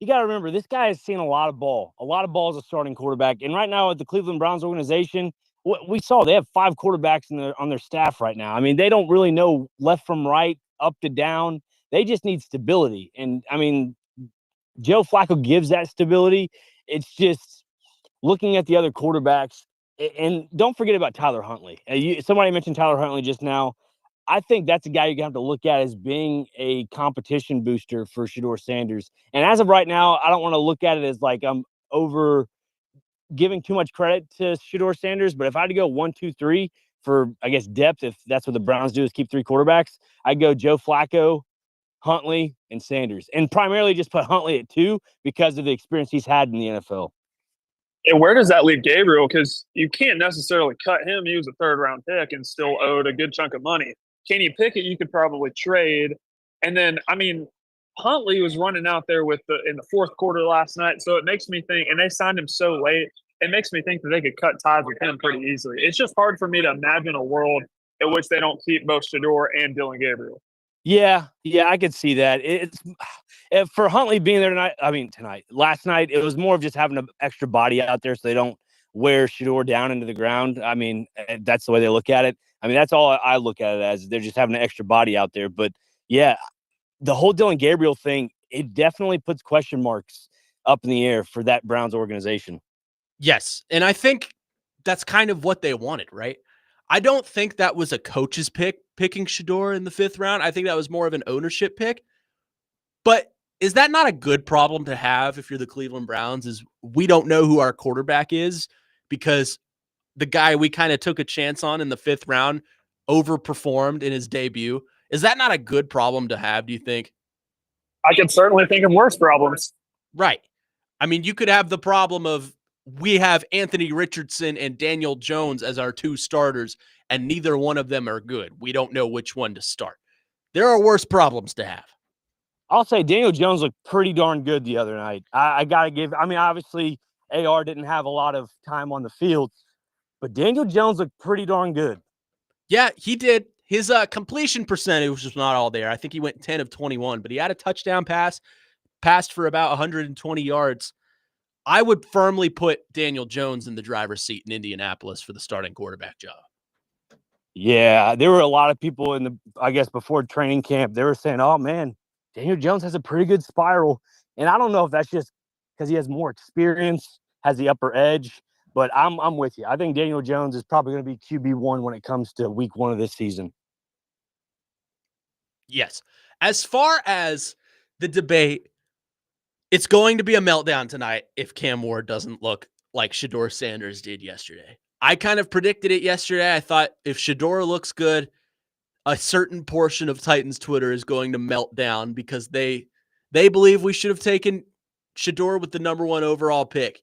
you got to remember, this guy has seen a lot of ball as a starting quarterback. And right now at the Cleveland Browns organization, we saw they have 5 quarterbacks on their staff right now. I mean, they don't really know left from right, up to down. They just need stability. And I mean, Joe Flacco gives that stability. It's just looking at the other quarterbacks, and don't forget about Tyler Huntley. Somebody mentioned Tyler Huntley just now. I think that's a guy you're going to have to look at as being a competition booster for Shedeur Sanders. And as of right now, I don't want to look at it as like I'm over giving too much credit to Shedeur Sanders. But if I had to go 1, 2, 3 for, I guess, depth, if that's what the Browns do is keep 3 quarterbacks, I'd go Joe Flacco, Huntley, and Sanders. And primarily just put Huntley at 2 because of the experience he's had in the NFL. And where does that leave Gabriel? Because you can't necessarily cut him. He was a 3rd-round pick and still owed a good chunk of money. Kenny Pickett, you could probably trade. And then, I mean, Huntley was running out there in the 4th quarter last night. So it makes me think, and they signed him so late, it makes me think that they could cut ties with him pretty easily. It's just hard for me to imagine a world in which they don't keep both Shedeur and Dylan Gabriel. Yeah, I could see that. It's for Huntley being there last night, it was more of just having an extra body out there so they don't wear Shedeur down into the ground. I mean, that's the way they look at it. I mean, that's all I look at it as. They're just having an extra body out there. But yeah, the whole Dylan Gabriel thing, it definitely puts question marks up in the air for that Browns organization. Yes, and I think that's kind of what they wanted, right? I don't think that was a coach's picking Shedeur in the 5th round. I think that was more of an ownership pick. But is that not a good problem to have if you're the Cleveland Browns? Is we don't know who our quarterback is because the guy we kind of took a chance on in the 5th round overperformed in his debut. Is that not a good problem to have, do you think? I can certainly think of worse problems. Right. I mean, you could have the problem of we have Anthony Richardson and Daniel Jones as our 2 starters, and neither one of them are good. We don't know which one to start. There are worse problems to have. I'll say Daniel Jones looked pretty darn good the other night. I got to give – I mean, obviously, AR didn't have a lot of time on the field, but Daniel Jones looked pretty darn good. Yeah, he did. His completion percentage was not all there. I think he went 10 of 21, but he had a touchdown pass, passed for about 120 yards. I would firmly put Daniel Jones in the driver's seat in Indianapolis for the starting quarterback job. Yeah, there were a lot of people before training camp, they were saying, oh, man, Daniel Jones has a pretty good spiral. And I don't know if that's just because he has more experience, has the upper edge, but I'm with you. I think Daniel Jones is probably going to be QB1 when it comes to week 1 of this season. Yes. As far as the debate, it's going to be a meltdown tonight if Cam Ward doesn't look like Shedeur Sanders did yesterday. I kind of predicted it yesterday. I thought if Shedeur looks good, a certain portion of Titans Twitter is going to melt down because they believe we should have taken Shedeur with the number 1 overall pick.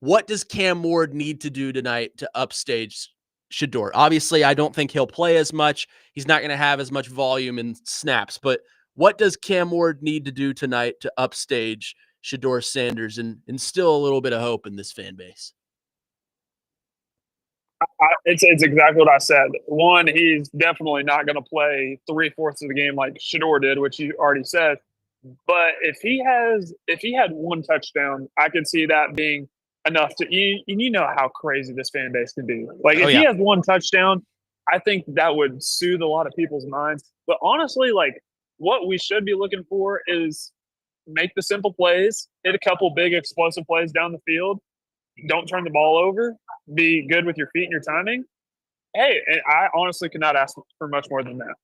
What does Cam Ward need to do tonight to upstage Shedeur? Obviously, I don't think he'll play as much. He's not going to have as much volume and snaps, but what does Cam Ward need to do tonight to upstage Shedeur Sanders and instill a little bit of hope in this fan base? It's exactly what I said. One, he's definitely not going to play 3/4 of the game like Shedeur did, which you already said. But if he had 1 touchdown, I could see that being enough to you know how crazy this fan base can be. Like if he has 1 touchdown, I think that would soothe a lot of people's minds. But honestly, like what we should be looking for is make the simple plays, hit a couple big explosive plays down the field. Don't turn the ball over. Be good with your feet and your timing. Hey, I honestly could not ask for much more than that.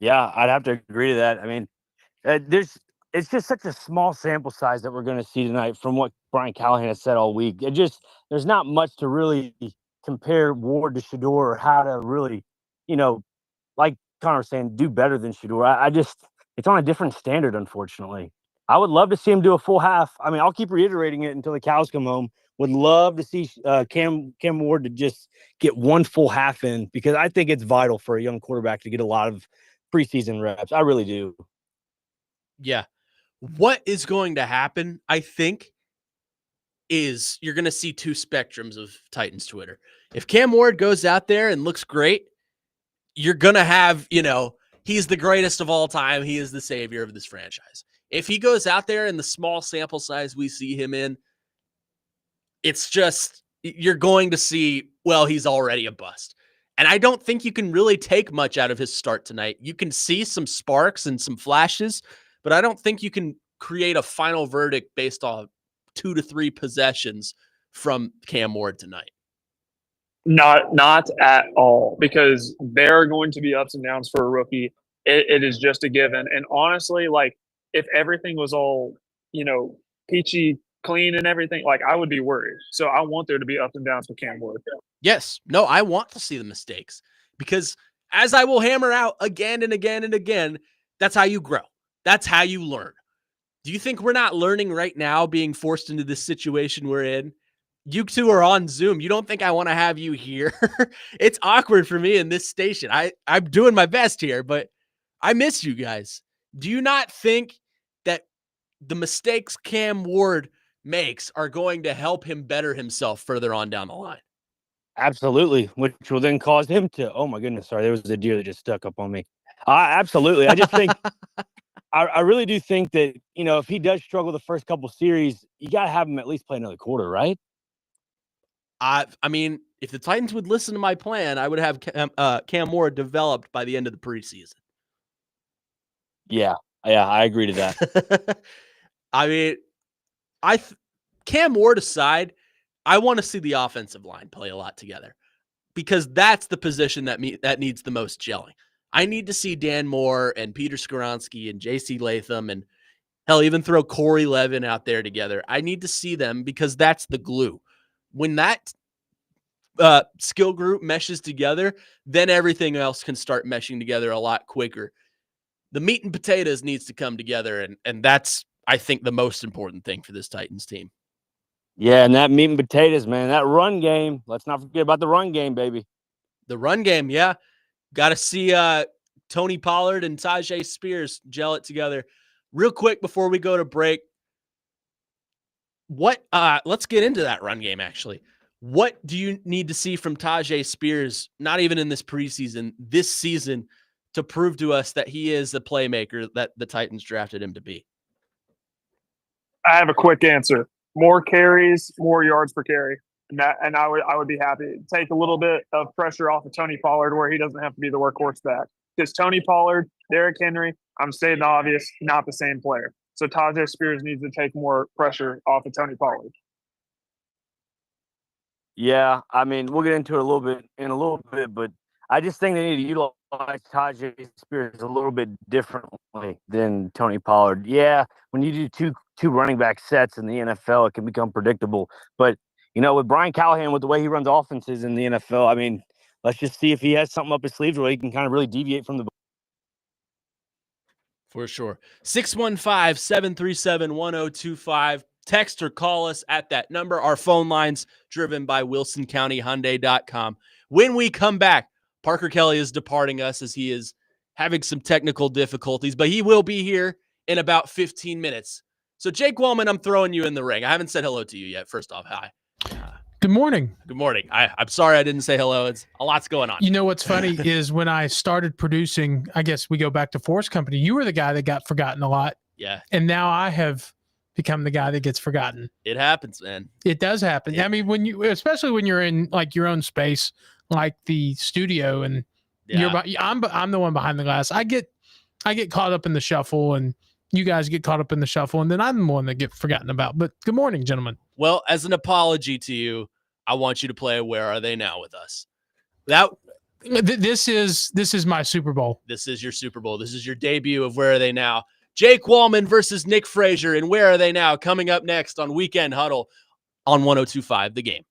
Yeah, I'd have to agree to that. I mean, it's just such a small sample size that we're going to see tonight from what Brian Callahan has said all week. There's not much to really compare Ward to Shedeur or how to really, like Connor was saying, do better than Shedeur. It's on a different standard, unfortunately. I would love to see him do a full half. I mean, I'll keep reiterating it until the cows come home. Would love to see Cam Ward to just get 1 full half in because I think it's vital for a young quarterback to get a lot of preseason reps. I really do. Yeah. What is going to happen, I think, is you're going to see 2 spectrums of Titans Twitter. If Cam Ward goes out there and looks great, you're going to have, he's the greatest of all time. He is the savior of this franchise. If he goes out there in the small sample size we see him in, it's just, you're going to see, well, he's already a bust. And I don't think you can really take much out of his start tonight. You can see some sparks and some flashes, but I don't think you can create a final verdict based on 2 to 3 possessions from Cam Ward tonight. Not at all, because there are going to be ups and downs for a rookie. It is just a given. And honestly, like, if everything was all, peachy clean and everything, like, I would be worried. So I want there to be ups and downs for Cam Ward. Yes. No, I want to see the mistakes, because as I will hammer out again and again and again, that's how you grow. That's how you learn. Do you think we're not learning right now, being forced into this situation we're in? You two are on Zoom. You don't think I want to have you here? It's awkward for me in this station. I'm doing my best here, but I miss you guys. Do you not think that the mistakes Cam Ward makes are going to help him better himself further on down the line? Absolutely, which will then cause him to, oh my goodness, sorry, there was a deer that just stuck up on me. Absolutely. I just think, I really do think that, if he does struggle the first couple series, you got to have him at least play another quarter, right? I mean, if the Titans would listen to my plan, I would have Cam Ward developed by the end of the preseason. Yeah, I agree to that. I mean, Cam Ward aside, I want to see the offensive line play a lot together, because that's the position that needs the most gelling. I need to see Dan Moore and Peter Skoronski and J.C. Latham, and hell, even throw Corey Levin out there together. I need to see them, because that's the glue. When that skill group meshes together, then everything else can start meshing together a lot quicker. The meat and potatoes needs to come together, and that's, I think, the most important thing for this Titans team. Yeah, and that meat and potatoes, man, that run game. Let's not forget about the run game, baby. The run game, yeah. Got to see Tony Pollard and Tyjae Spears gel it together. Real quick before we go to break, let's get into that run game, actually. What do you need to see from Tyjae Spears, not even in this preseason, this season, to prove to us that he is the playmaker that the Titans drafted him to be? I have a quick answer: more carries, more yards per carry, and I would be happy. Take a little bit of pressure off of Tony Pollard, where he doesn't have to be the workhorse back. Because Tony Pollard, Derrick Henry, I'm stating the obvious, not the same player. So Tyjae Spears needs to take more pressure off of Tony Pollard. Yeah, I mean, we'll get into it in a little bit, but I just think they need to utilize Tyjae Spears a little bit differently than Tony Pollard. Yeah, when you do two running back sets in the NFL, it can become predictable. But with Brian Callahan, with the way he runs offenses in the NFL, I mean, let's just see if he has something up his sleeves where he can kind of really deviate from the. For sure. 615-737-1025. Text or call us at that number. Our phone lines driven by WilsonCountyHyundai.com. When we come back, Parker Kelly is departing us as he is having some technical difficulties, but he will be here in about 15 minutes. So, Jake Wellman, I'm throwing you in the ring. I haven't said hello to you yet. First off, hi. Good morning. Good morning. I'm sorry I didn't say hello. It's a lot's going on. You know what's funny is when I started producing, I guess we go back to Force Company, you were the guy that got forgotten a lot. Yeah. And now I have become the guy that gets forgotten. It happens, man. It does happen. I mean, especially when you're in like your own space, like the studio, and I'm the one behind the glass. I get caught up in the shuffle, and you guys get caught up in the shuffle, and then I'm the one that get forgotten about. But good morning, gentlemen. Well, as an apology to you, I want you to play Where Are They Now with us. This is my Super Bowl. This is your Super Bowl. This is your debut of Where Are They Now. Jake Wallman versus Nick Frazier and Where Are They Now, coming up next on Weekend Huddle on 102.5 The Game.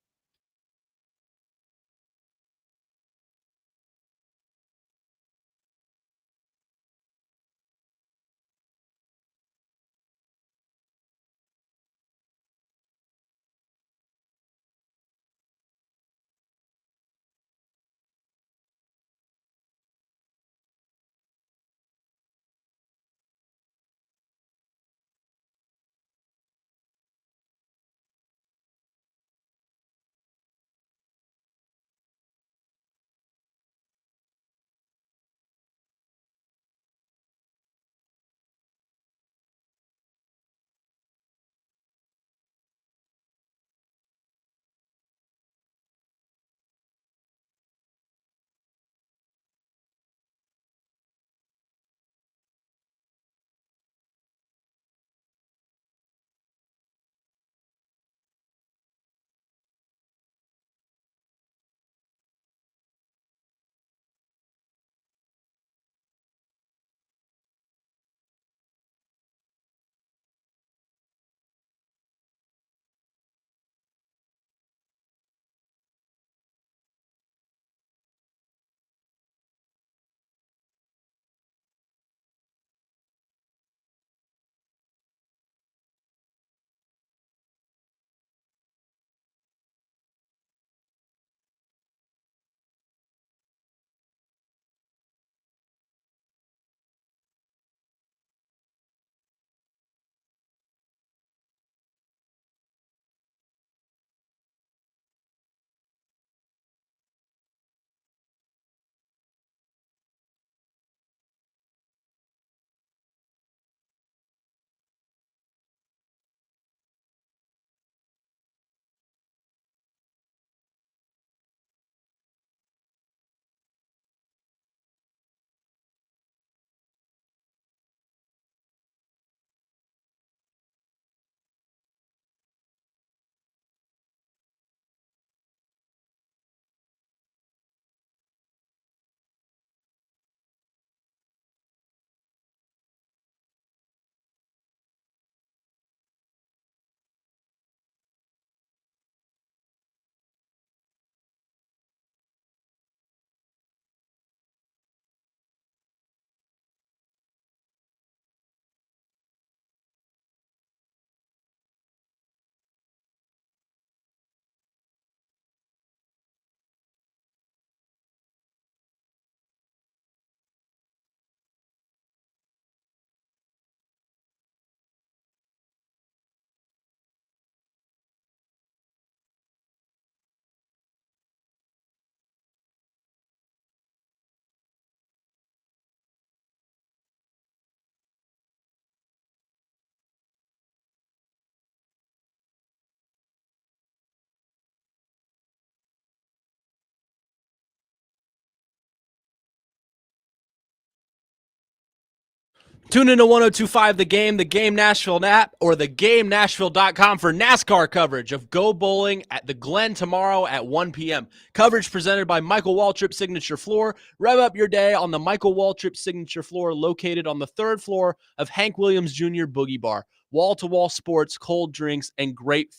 Tune into 102.5 The Game Nashville app, or theGameNashville.com for NASCAR coverage of Go Bowling at the Glen tomorrow at 1 p.m. Coverage presented by Michael Waltrip Signature Floor. Rev up your day on the Michael Waltrip Signature Floor, located on the 3rd floor of Hank Williams Jr. Boogie Bar. Wall-to-wall sports, cold drinks, and great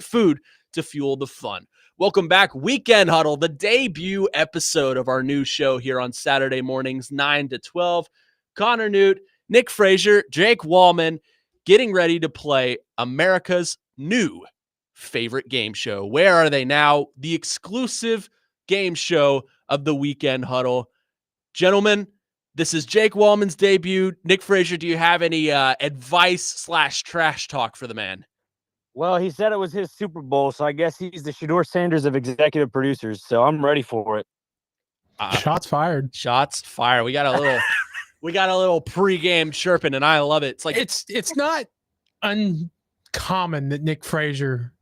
food to fuel the fun. Welcome back, Weekend Huddle, the debut episode of our new show here on Saturday mornings, 9 to 12. Connor Newt, Nick Frazier, Jake Wallman, getting ready to play America's new favorite game show. Where Are They Now? The exclusive game show of the Weekend Huddle. Gentlemen, this is Jake Wallman's debut. Nick Frazier, do you have any advice/trash talk for the man? Well, he said it was his Super Bowl, so I guess he's the Shedeur Sanders of executive producers, so I'm ready for it. Shots fired. Shots fired. We got a little pregame chirping, and I love it. It's like it's not uncommon that Nick Frazier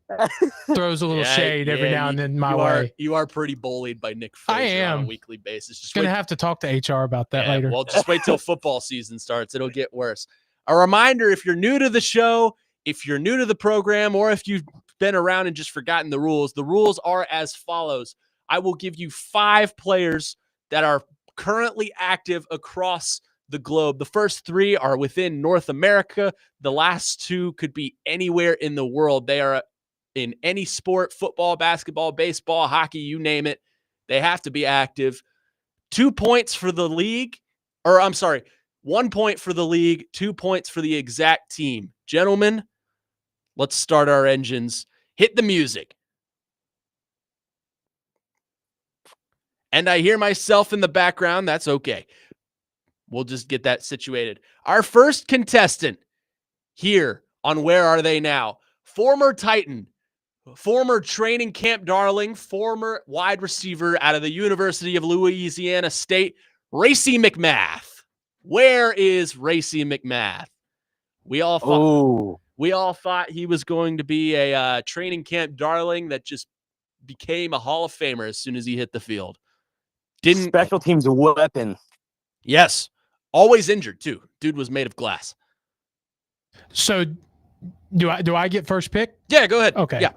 throws a little shade every now and then my way. You are pretty bullied by Nick Frazier on a weekly basis. Just gonna have to talk to HR about that later. Well, just wait till football season starts. It'll get worse. A reminder, if you're new to the show, if you're new to the program, or if you've been around and just forgotten the rules are as follows. I will give you 5 players that are currently active across the globe. The first 3 are within North America. The last 2 could be anywhere in the world. They are in any sport: football, basketball, baseball, hockey, you name it. They have to be active. 2 points for the league, 1 point for the league, 2 points for the exact team. Gentlemen, let's start our engines. Hit the music. And I hear myself in the background. That's okay. We'll just get that situated. Our first contestant here on Where Are They Now? Former Titan, former training camp darling, former wide receiver out of the University of Louisiana State, Racey McMath. Where is Racey McMath? We all thought he was going to be a training camp darling that just became a Hall of Famer as soon as he hit the field. Special teams weapon. Yes. Always injured, too. Dude was made of glass. So do I get first pick? Yeah, go ahead. Okay. Yeah.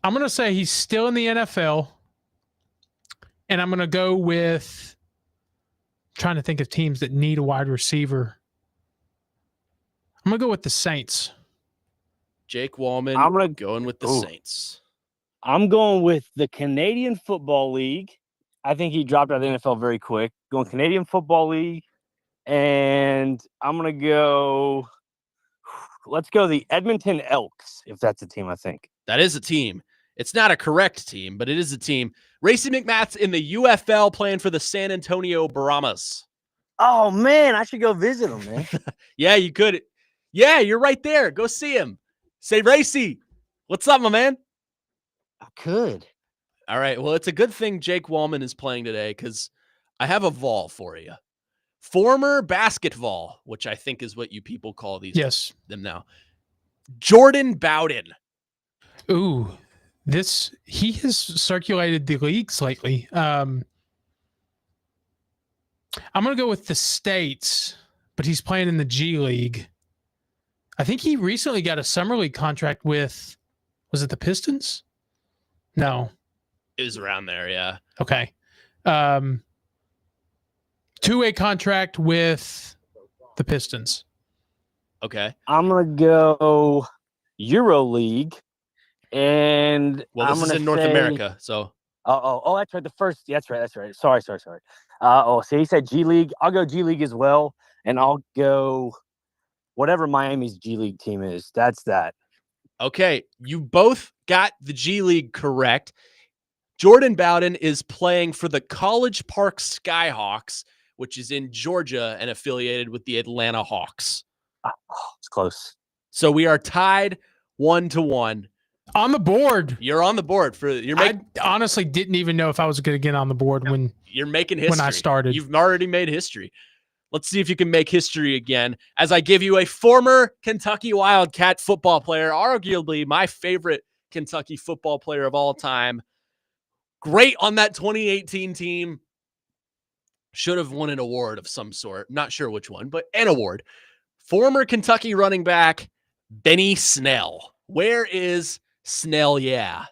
I'm going to say he's still in the NFL, and I'm going to go with trying to think of teams that need a wide receiver. I'm going to go with the Saints. Jake Wallman going with the Saints. I'm going with the Canadian Football League. I think he dropped out of the NFL very quick. Going Canadian Football League. And I'm going to go, let's go the Edmonton Elks, if that's a team, I think. That is a team. It's not a correct team, but it is a team. Racey McMath's in the UFL playing for the San Antonio Brahmas. Oh, man, I should go visit him, man. Yeah, you could. Yeah, you're right there. Go see him. Say, Racey, what's up, my man? I could. All right, well, it's a good thing Jake Wallman is playing today because I have a Vol for you. Former basketball, which I think is what you people call them now. Jordan Bowden. Ooh, he has circulated the leagues lately. I'm going to go with the States, but he's playing in the G League. I think he recently got a summer league contract with, was it the Pistons? No. It was around there, yeah. Okay. 2-way contract with the Pistons. Okay. I'm going to go Euro League. And this is in North America, so. Oh, that's right. That's right. Sorry. So he said G League. I'll go G League as well. And I'll go whatever Miami's G League team is. That's that. Okay. You both got the G League correct. Jordan Bowden is playing for the College Park Skyhawks, which is in Georgia and affiliated with the Atlanta Hawks. Oh, it's close. So we are tied 1-1. On the board. You're on the board. I honestly didn't even know if I was going to get on the board when you're making history. When I started. You've already made history. Let's see if you can make history again as I give you a former Kentucky Wildcat football player, arguably my favorite Kentucky football player of all time. Great on that 2018 team. should have won an award of some sort. Not sure which one, but an award. Former Kentucky running back Benny Snell. Where is Snell? Yeah.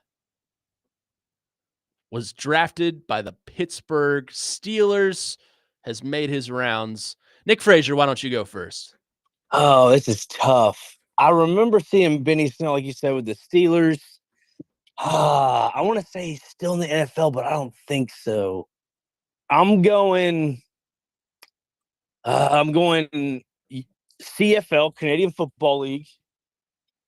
Was drafted by the Pittsburgh Steelers, has made his rounds. Nick Frazier, why don't you go first? Oh, this is tough. I remember seeing Benny Snell, like you said, with the Steelers. I want to say he's still in the NFL, but I don't think so. I'm going CFL, Canadian Football League.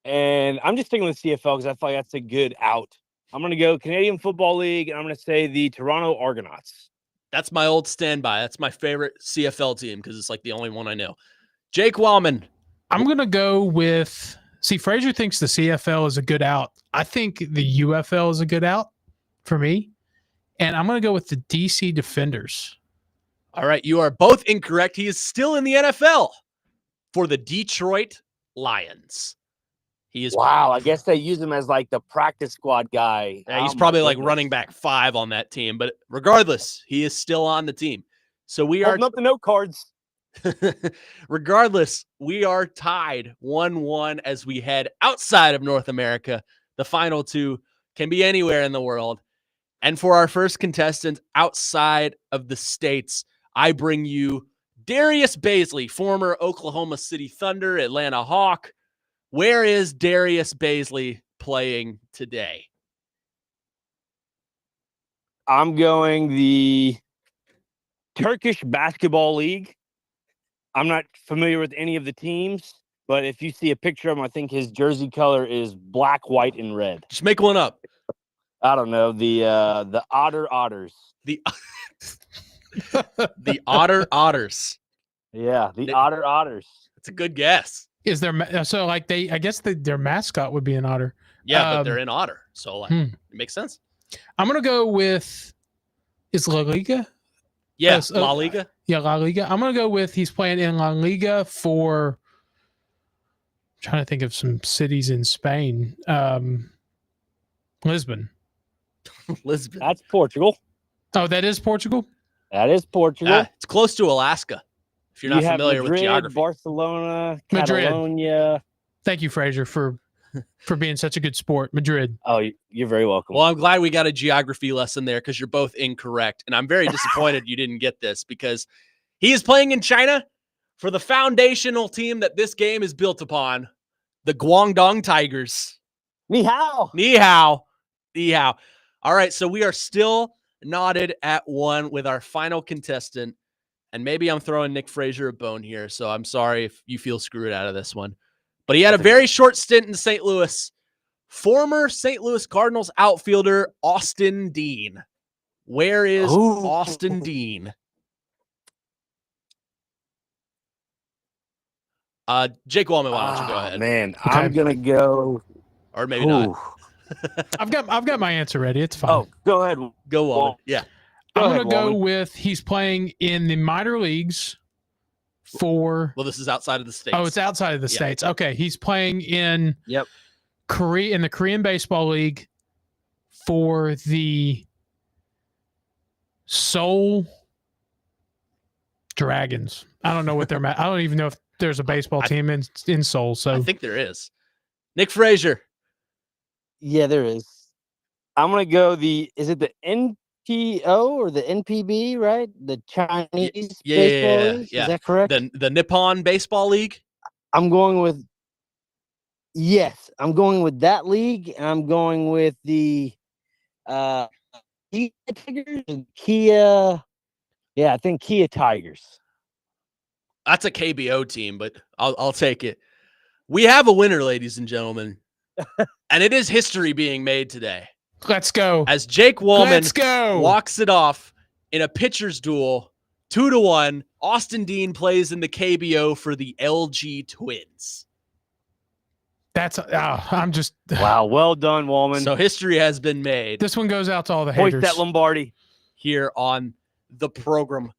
And I'm just sticking with CFL because I feel like that's a good out. I'm going to go Canadian Football League, and I'm going to say the Toronto Argonauts. That's my old standby. That's my favorite CFL team because it's like the only one I know. Jake Wallman. I'm going to go with, Frazier thinks the CFL is a good out. I think the UFL is a good out for me. And I'm going to go with the DC Defenders. All right. You are both incorrect. He is still in the NFL for the Detroit Lions. He is. Wow. I guess they use him as like the practice squad guy. Yeah, he's probably like running back 5 on that team. But regardless, he is still on the team. So we are. Holding up the note cards. Regardless, we are tied 1-1 as we head outside of North America. The final 2 can be anywhere in the world. And for our first contestant outside of the States, I bring you Darius Baisley, former Oklahoma City Thunder, Atlanta Hawk. Where is Darius Baisley playing today? I'm going the Turkish Basketball League. I'm not familiar with any of the teams, but if you see a picture of him, I think his jersey color is black, white, and red. Just make one up. I don't know. The Otters. The Otters. Yeah, the Otters. That's a good guess. Is there so like I guess their mascot would be an otter. Yeah, but they're in otter, so like it makes sense. I'm gonna go with La Liga. Yeah, La Liga. Yeah, La Liga. I'm gonna go with he's playing in La Liga for. I'm trying to think of some cities in Spain. Lisbon. Lisbon. That's Portugal. Oh, that is Portugal? That is Portugal. Yeah, it's close to Alaska. If you're not familiar Madrid, with geography. Barcelona, Madrid. Catalonia. Thank you, Frazier, for being such a good sport. Madrid. Oh, you're very welcome. Well, I'm glad we got a geography lesson there because you're both incorrect. And I'm very disappointed you didn't get this because he is playing in China for the foundational team that this game is built upon, the Guangdong Tigers. Ni hao. Ni hao. Ni hao. All right, so we are still knotted at 1 with our final contestant. And maybe I'm throwing Nick Frazier a bone here, so I'm sorry if you feel screwed out of this one. But he had a very short stint in St. Louis. Former St. Louis Cardinals outfielder Austin Dean. Where is Austin Dean? Jake Wallman, why don't you go ahead? Man, okay. I'm gonna go, or maybe not. I've got my answer ready. It's fine. Oh, go ahead. Go Wallman. Yeah. I'm going to go with he's playing in the minor leagues for. Well, this is outside of the States. Oh, it's outside of the States. Okay. He's playing in in the Korean Baseball League for the Seoul Dragons. I don't know what they're I don't even know if there's a baseball team in Seoul. So I think there is. Nick Frazier. Yeah, there is. I'm going to go is it the NPO or the NPB, right? The Chinese Baseball League? Yeah. Is that correct? The Nippon Baseball League? I'm going with that league, and I'm going with the Kia Tigers and Kia. Yeah, I think Kia Tigers. That's a KBO team, but I'll take it. We have a winner, ladies and gentlemen. And it is history being made today. Let's go. As Jake Wallman walks it off in a pitcher's duel, 2-1. Austin Dean plays in the KBO for the LG Twins. That's I'm just wow. Well done, Wallman. So history has been made. This one goes out to all the haters. Hoist that Lombardi here on the program.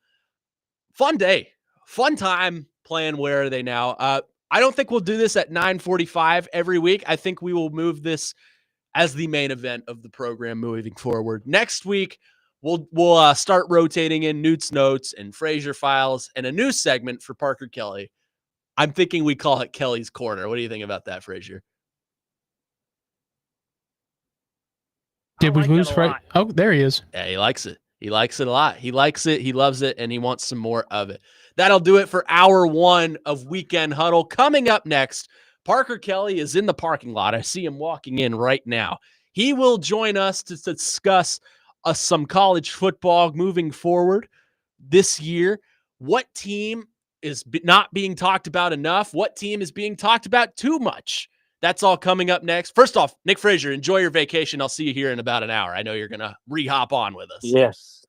Fun day, fun time playing. Where are they now? I don't think we'll do this at 9:45 every week. I think we will move this as the main event of the program moving forward. Next week, We'll start rotating in Newt's Notes and Frazier Files and a new segment for Parker Kelly. I'm thinking we call it Kelly's Corner. What do you think about that, Frazier? Did we lose Fred? Oh, there he is. Yeah, he likes it. He likes it a lot. He likes it. He loves it, and he wants some more of it. That'll do it for hour 1 of Weekend Huddle. Coming up next, Parker Kelly is in the parking lot. I see him walking in right now. He will join us to discuss some college football moving forward this year. What team is not being talked about enough? What team is being talked about too much? That's all coming up next. First off, Nick Frazier, enjoy your vacation. I'll see you here in about an hour. I know you're going to re-hop on with us. Yes.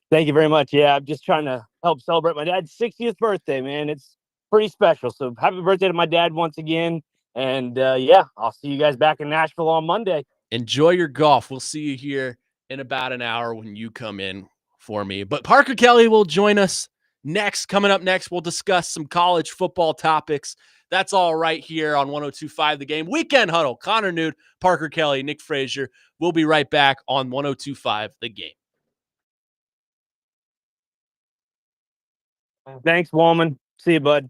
Thank you very much. Yeah, I'm just trying to help celebrate my dad's 60th birthday, man. It's pretty special. So happy birthday to my dad once again. And yeah, I'll see you guys back in Nashville on Monday. Enjoy your golf. We'll see you here in about an hour when you come in for me. But Parker Kelly will join us next. Coming up next, we'll discuss some college football topics. That's all right here on 102.5 The Game. Weekend Huddle. Connor Nude, Parker Kelly, Nick Frazier. We'll be right back on 102.5 The Game. Thanks, Woman. See you, bud.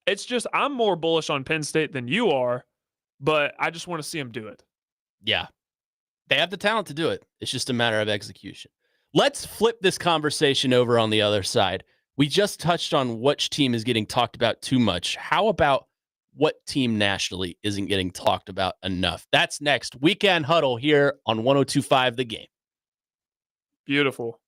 It's just I'm more bullish on Penn State than you are, but I just want to see them do it. Yeah. They have the talent to do it. It's just a matter of execution. Let's flip this conversation over on the other side. We just touched on which team is getting talked about too much. How about what team nationally isn't getting talked about enough? That's next. Weekend Huddle here on 102.5 The Game. Beautiful.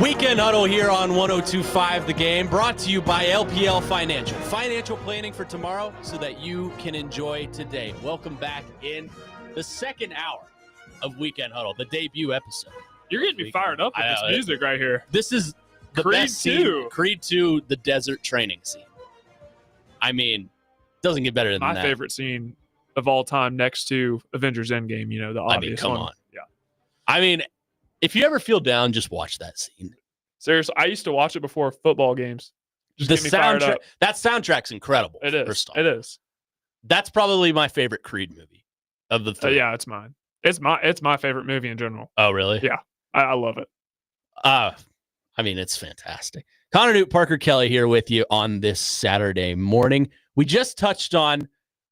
Weekend Huddle here on 102.5 The Game, brought to you by LPL Financial. Financial planning for tomorrow so that you can enjoy today. Welcome back in the second hour of Weekend Huddle, the debut episode. You're getting me fired up with this music right here. This is the Creed best scene. 2. Creed 2, the desert training scene. I mean, doesn't get better than that. My favorite scene of all time next to Avengers Endgame, you know, the obvious come one. on. Yeah. I mean, if you ever feel down, just watch that scene. Seriously, I used to watch it before football games. Just The get me fired soundtrack, up. that soundtrack's incredible. It is. First off. It is. That's probably my favorite Creed movie of the three. Yeah, it's mine. It's my favorite movie in general. Oh, really? Yeah. I love it. I mean, it's fantastic. Connor Newt, Parker Kelly here with you on this Saturday morning. We just touched on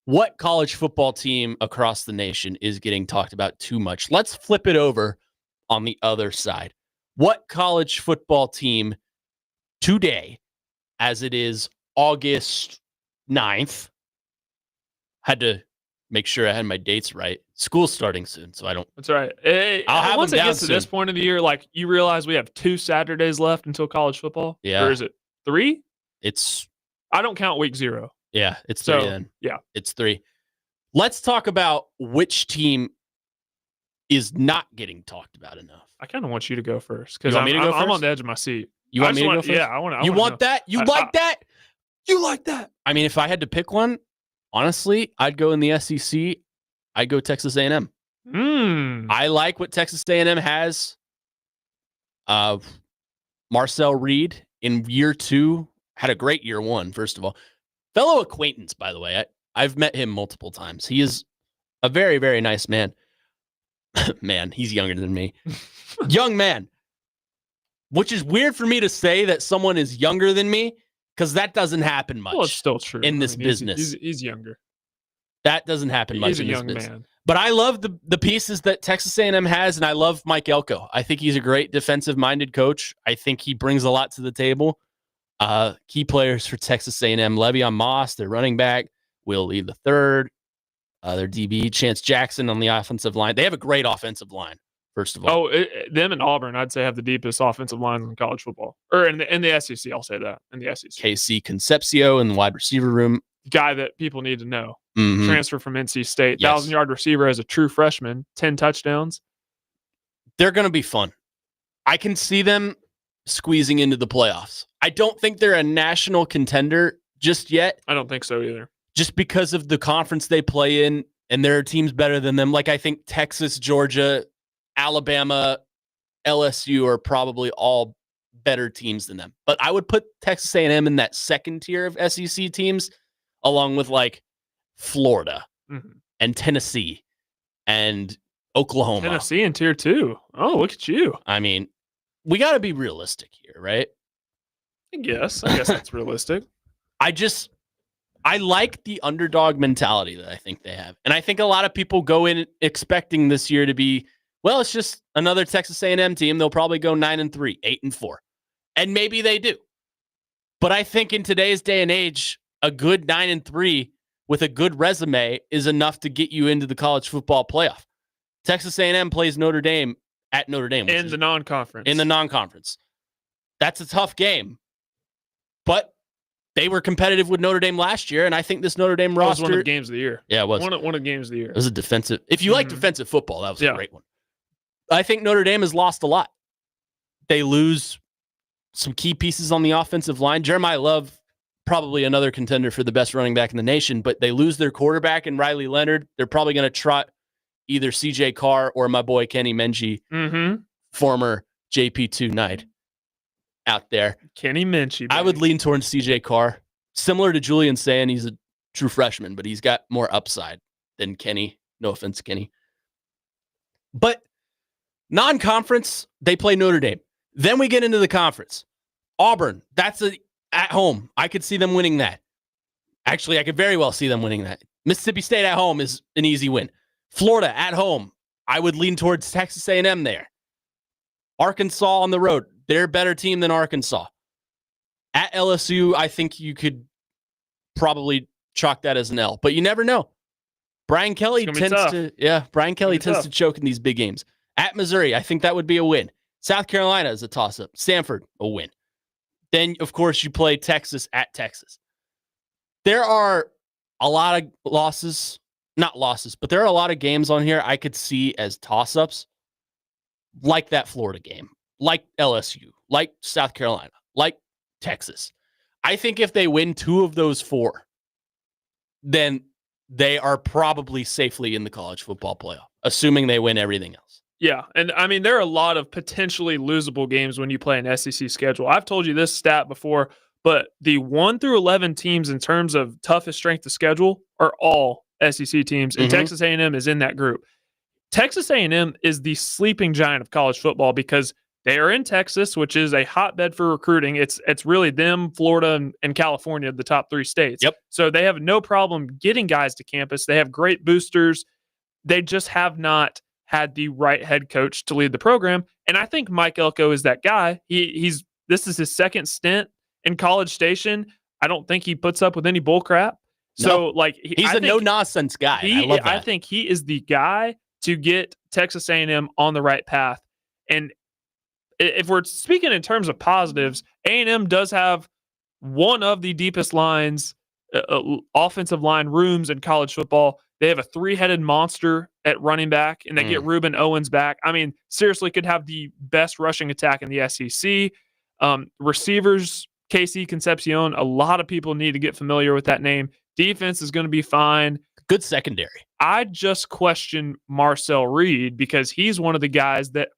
What college football team across the nation is getting talked about too much? Let's flip it over on the other side. What college football team today, as it is August 9th, had to make sure I had my dates right. School's starting soon, so I don't. That's right. I'll have once them it down gets to this soon. point of the year, like you realize we have 2 Saturdays left until college football. Yeah. Or is it 3? It's I don't count week 0. yeah, it's 3 then. Yeah. It's 3. Let's talk about which team is not getting talked about enough. I kind of want you to go first because You want me to go I'm on first? the edge of my seat. You want me to go first? Yeah, I want. You want that? You I- like that? You like that? I mean, if I had to pick one, honestly, I'd go in the SEC. I'd go Texas A&M. I like what Texas A&M has. Marcel Reed in year 2 had a great year 1, first of all. Fellow acquaintance, by the way. I've met him multiple times. He is a very, very nice man. Man, he's younger than me. Young man. Which is weird for me to say that someone is younger than me, because that doesn't happen much. Well, it's still true in this business. He's younger. That doesn't happen much He's a in this young business. man. But I love the pieces that Texas A&M has, and I love Mike Elko. I think he's a great defensive-minded coach. I think he brings a lot to the table. Key players for Texas A&M: Le'Veon Moss, their running back; Will Lee III, their DB; Chance Jackson on the offensive line. They have a great offensive line, first of all. Them and Auburn, I'd say, have the deepest offensive lines in college football, or in the SEC. I'll say that in the SEC. KC Concepcio in the wide receiver room. Guy that people need to know. Mhm. Transfer from NC State, Yes. 1,000-yard receiver as a true freshman, 10 touchdowns. They're going to be fun. I can see them squeezing into the playoffs. I don't think they're a national contender just yet, I don't think so either. just because of the conference they play in, and there are teams better than them. Like I think Texas, Georgia, Alabama, LSU are probably all better teams than them. But I would put Texas A&M in that second tier of SEC teams, along with like Florida and Tennessee and Oklahoma. Tennessee in tier 2. Oh, look at you. I mean, we got to be realistic here, right? I guess that's realistic. I like the underdog mentality that I think they have. And I think a lot of people go in expecting this year to be, well, it's just another Texas A&M team. They'll probably go 9-3, 8-4. And maybe they do. But I think in today's day and age, a good 9-3 with a good resume is enough to get you into the college football playoff. Texas A&M plays Notre Dame at Notre Dame. In the non-conference. In the non-conference. That's a tough game. But they were competitive with Notre Dame last year, and I think this Notre Dame roster... That was one of the games of the year. Yeah, it was. One of the games of the year. It was a defensive... If you like defensive football, that was a great one. I think Notre Dame has lost a lot. They lose some key pieces on the offensive line. Jeremiah Love, probably another contender for the best running back in the nation, but they lose their quarterback in Riley Leonard. They're probably going to trot either CJ Carr or my boy Kenny Menchie, former JP2 Knight, out there. Kenny Menchie. I would lean towards CJ Carr. Similar to Julian saying he's a true freshman, but he's got more upside than Kenny. No offense, Kenny. But non-conference, they play Notre Dame. Then we get into the conference. Auburn, that's at home. I could see them winning that. Actually, I could very well see them winning that. Mississippi State at home is an easy win. Florida at home, I would lean towards Texas A&M there. Arkansas on the road, they're a better team than Arkansas. At LSU, I think you could probably chalk that as an L, but you never know. Brian Kelly tends to choke in these big games. At Missouri, I think that would be a win. South Carolina is a toss-up. Stanford, a win. Then, of course, you play Texas at Texas. There are a lot of losses, not losses, but there are a lot of games on here I could see as toss-ups, like that Florida game, like LSU, like South Carolina, like Texas. I think if they win 2 of those 4, then they are probably safely in the college football playoff, assuming they win everything else. Yeah, and I mean, there are a lot of potentially losable games when you play an SEC schedule. I've told you this stat before, but the 1 through 11 teams in terms of toughest strength of schedule are all SEC teams, and Texas A&M is in that group. Texas A&M is the sleeping giant of college football because They are in Texas, which is a hotbed for recruiting. It's really them, Florida, and California, the top 3 states. Yep. So they have no problem getting guys to campus. They have great boosters. They just have not had the right head coach to lead the program. And I think Mike Elko is that guy. This is his second stint in College Station. I don't think he puts up with any bull crap. So he's a no nonsense guy. I love that. I think he is the guy to get Texas A&M on the right path. And if we're speaking in terms of positives, A&M does have one of the deepest lines, offensive line rooms in college football. They have a 3-headed monster at running back, and they get Reuben Owens back. I mean, seriously, could have the best rushing attack in the SEC. Receivers, KC Concepcion, a lot of people need to get familiar with that name. Defense is going to be fine. Good secondary. I just question Marcel Reed because he's one of the guys that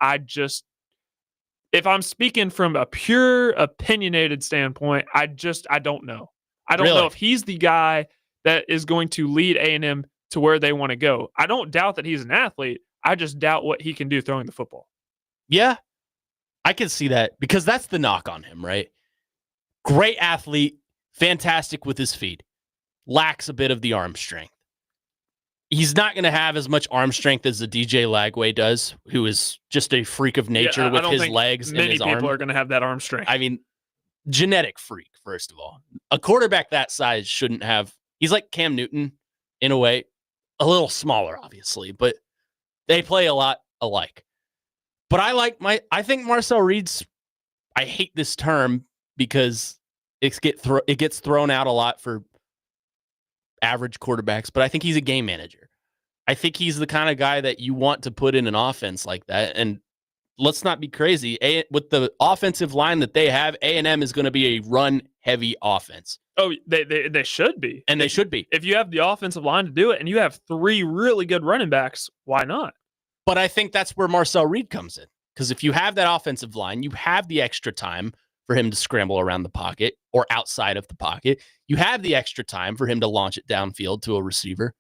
if I'm speaking from a pure opinionated standpoint, I don't know. I don't know if he's the guy that is going to lead A&M to where they want to go. I don't doubt that he's an athlete. I just doubt what he can do throwing the football. Yeah, I can see that because that's the knock on him, right? Great athlete, fantastic with his feet, lacks a bit of the arm strength. He's not going to have as much arm strength as the DJ Lagway does, who is just a freak of nature with his legs and his arm. Many people are going to have that arm strength. I mean, genetic freak, first of all. A quarterback that size shouldn't have. He's like Cam Newton in a way, a little smaller, obviously, but they play a lot alike. But I think Marcel Reed's, I hate this term because it gets thrown out a lot for average quarterbacks, but I think he's a game manager. I think he's the kind of guy that you want to put in an offense like that. And let's not be crazy. With the offensive line that they have, A&M is going to be a run-heavy offense. Oh, they should be. And they should be. If you have the offensive line to do it and you have 3 really good running backs, why not? But I think that's where Marcel Reed comes in. Because if you have that offensive line, you have the extra time for him to scramble around the pocket or outside of the pocket. You have the extra time for him to launch it downfield to a receiver.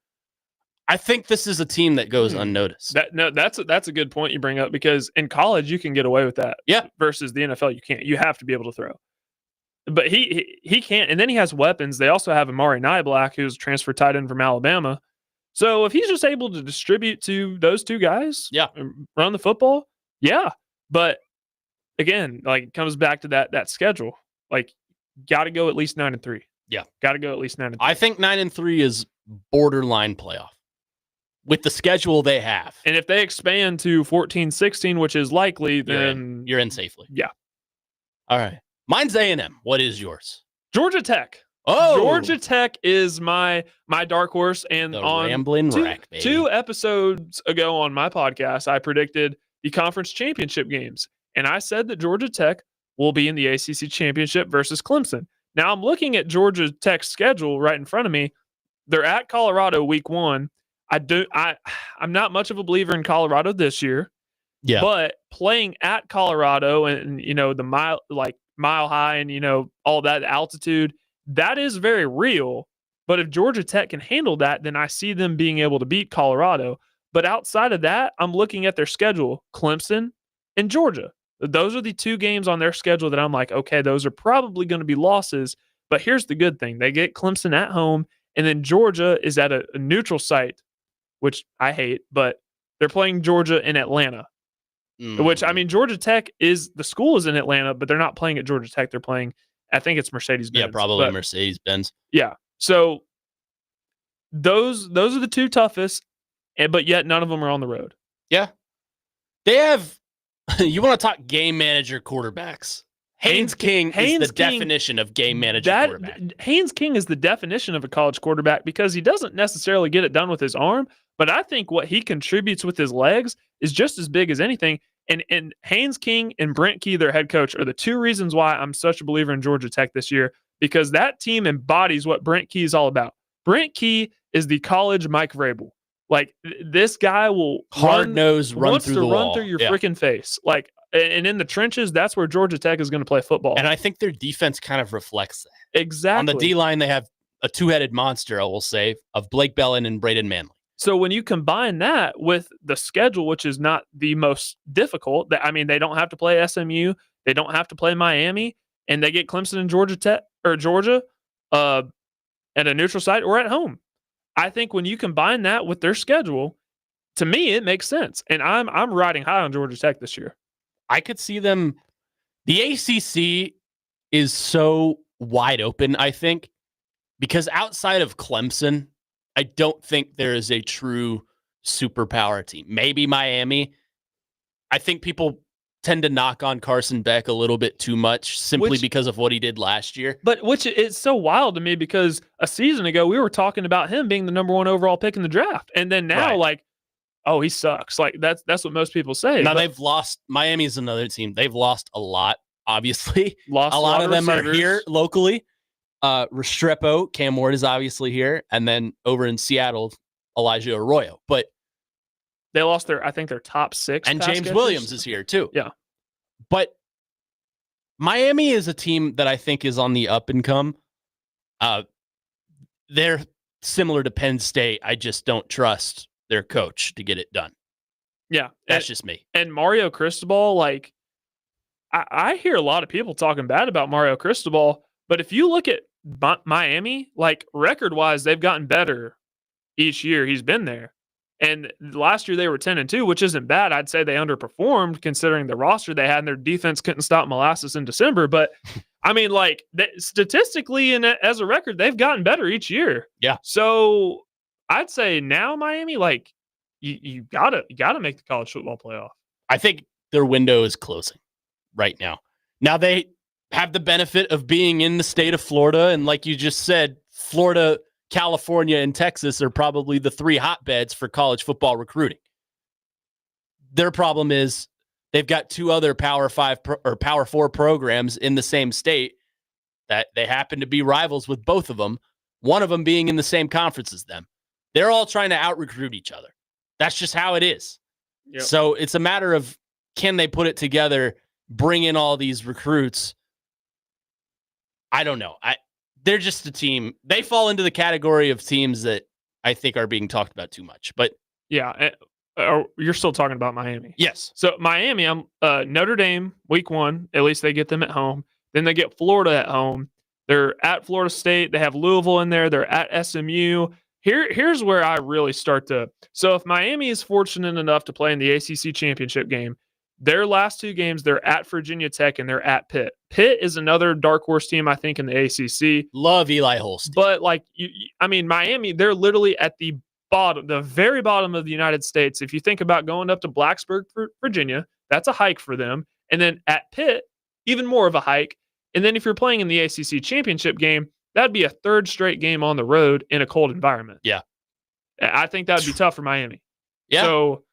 I think this is a team that goes unnoticed. That's a good point you bring up because in college you can get away with that. Yeah. Versus the NFL, you can't. You have to be able to throw. But he can't. And then he has weapons. They also have Amari Nyblack, who's transfer tight end from Alabama. So if he's just able to distribute to those 2 guys, run the football, But again, it comes back to that schedule. Got to go at least 9-3. Yeah, got to go at least 9-3. I think 9-3 is borderline playoff with the schedule they have. And if they expand to 14-16, which is likely, then you're in safely. Yeah. All right. Mine's A&M. What is yours? Georgia Tech. Oh, Georgia Tech is my dark horse. And the on Rambling Wreck, baby. 2 episodes ago on my podcast, I predicted the conference championship games. And I said that Georgia Tech will be in the ACC championship versus Clemson. Now I'm looking at Georgia Tech's schedule right in front of me. They're at Colorado week 1. I'm not much of a believer in Colorado this year. Yeah. But playing at Colorado and the mile high and all that altitude, that is very real. But if Georgia Tech can handle that, then I see them being able to beat Colorado. But outside of that, I'm looking at their schedule, Clemson and Georgia. Those are the 2 games on their schedule that I'm like, okay, those are probably going to be losses. But here's the good thing. They get Clemson at home, and then Georgia is at a neutral site, which I hate, but they're playing Georgia in Atlanta, which, I mean, Georgia Tech the school is in Atlanta, but they're not playing at Georgia Tech. They're playing, I think it's Mercedes-Benz. Yeah, probably Mercedes-Benz. Yeah. So those are the 2 toughest, but yet none of them are on the road. Yeah. They have, you want to talk game manager quarterbacks. Haynes King is the definition of game manager quarterback. Haynes King is the definition of a college quarterback because he doesn't necessarily get it done with his arm, but I think what he contributes with his legs is just as big as anything. And Haynes King and Brent Key, their head coach, are the 2 reasons why I'm such a believer in Georgia Tech this year, because that team embodies what Brent Key is all about. Brent Key is the college Mike Vrabel. This guy will hard-nosed run through the wall. Run through your freaking face. And in the trenches, that's where Georgia Tech is going to play football. And I think their defense kind of reflects that. Exactly. On the D-line, they have a 2-headed monster, I will say, of Blake Bellin and Braden Manley. So when you combine that with the schedule, which is not the most difficult, they don't have to play SMU, they don't have to play Miami, and they get Clemson and Georgia Tech or Georgia at a neutral site or at home. I think when you combine that with their schedule, to me it makes sense. And I'm riding high on Georgia Tech this year. I could see them. The ACC is so wide open, I think, because outside of Clemson, I don't think there is a true superpower team. Maybe Miami. I think people tend to knock on Carson Beck a little bit too much simply because of what he did last year. But which is so wild to me because a season ago we were talking about him being the number 1 overall pick in the draft. And then now oh, he sucks. Like that's what most people say. Now they've lost. Miami's another team. They've lost a lot, obviously. Lost a lot of them receivers. Are here locally. Restrepo, Cam Ward is obviously here. And then over in Seattle, Elijah Arroyo. But they lost their top 6. And James catchers. Williams is here too. Yeah. But Miami is a team that I think is on the up and come. They're similar to Penn State. I just don't trust their coach to get it done. Yeah. That's just me. And Mario Cristobal, like, I hear a lot of people talking bad about Mario Cristobal, but if you look at Miami, like, record-wise, they've gotten better each year he's been there. And last year they were 10-2, which isn't bad. I'd say they underperformed considering the roster they had, and their defense couldn't stop molasses in December. But I mean, like, statistically and as a record, they've gotten better each year. Yeah. So I'd say now Miami, like, you gotta make the college football playoff. I think their window is closing right now. Now they have the benefit of being in the state of Florida, and like you just said, Florida, California, and Texas are probably the 3 hotbeds for college football recruiting. Their problem is they've got 2 other Power 5 or Power 4 programs in the same state that they happen to be rivals with both of them, one of them being in the same conference as them. They're all trying to out-recruit each other. That's just how it is. Yep. So it's a matter of, can they put it together, bring in all these recruits? I don't know. They're just a team. They fall into the category of teams that I think are being talked about too much. But yeah, you're still talking about Miami. Yes. So Miami, Notre Dame, week 1. At least they get them at home. Then they get Florida at home. They're at Florida State. They have Louisville in there. They're at SMU. Here's where I really start to. So if Miami is fortunate enough to play in the ACC championship game, their last 2 games, they're at Virginia Tech and they're at Pitt. Pitt is another dark horse team, I think, in the ACC. Love Eli Holstein. But, like, Miami, they're literally at the bottom, the very bottom of the United States. If you think about going up to Blacksburg, Virginia, that's a hike for them. And then at Pitt, even more of a hike. And then if you're playing in the ACC championship game, that'd be a 3rd straight game on the road in a cold environment. Yeah. I think that'd be tough for Miami. Yeah. So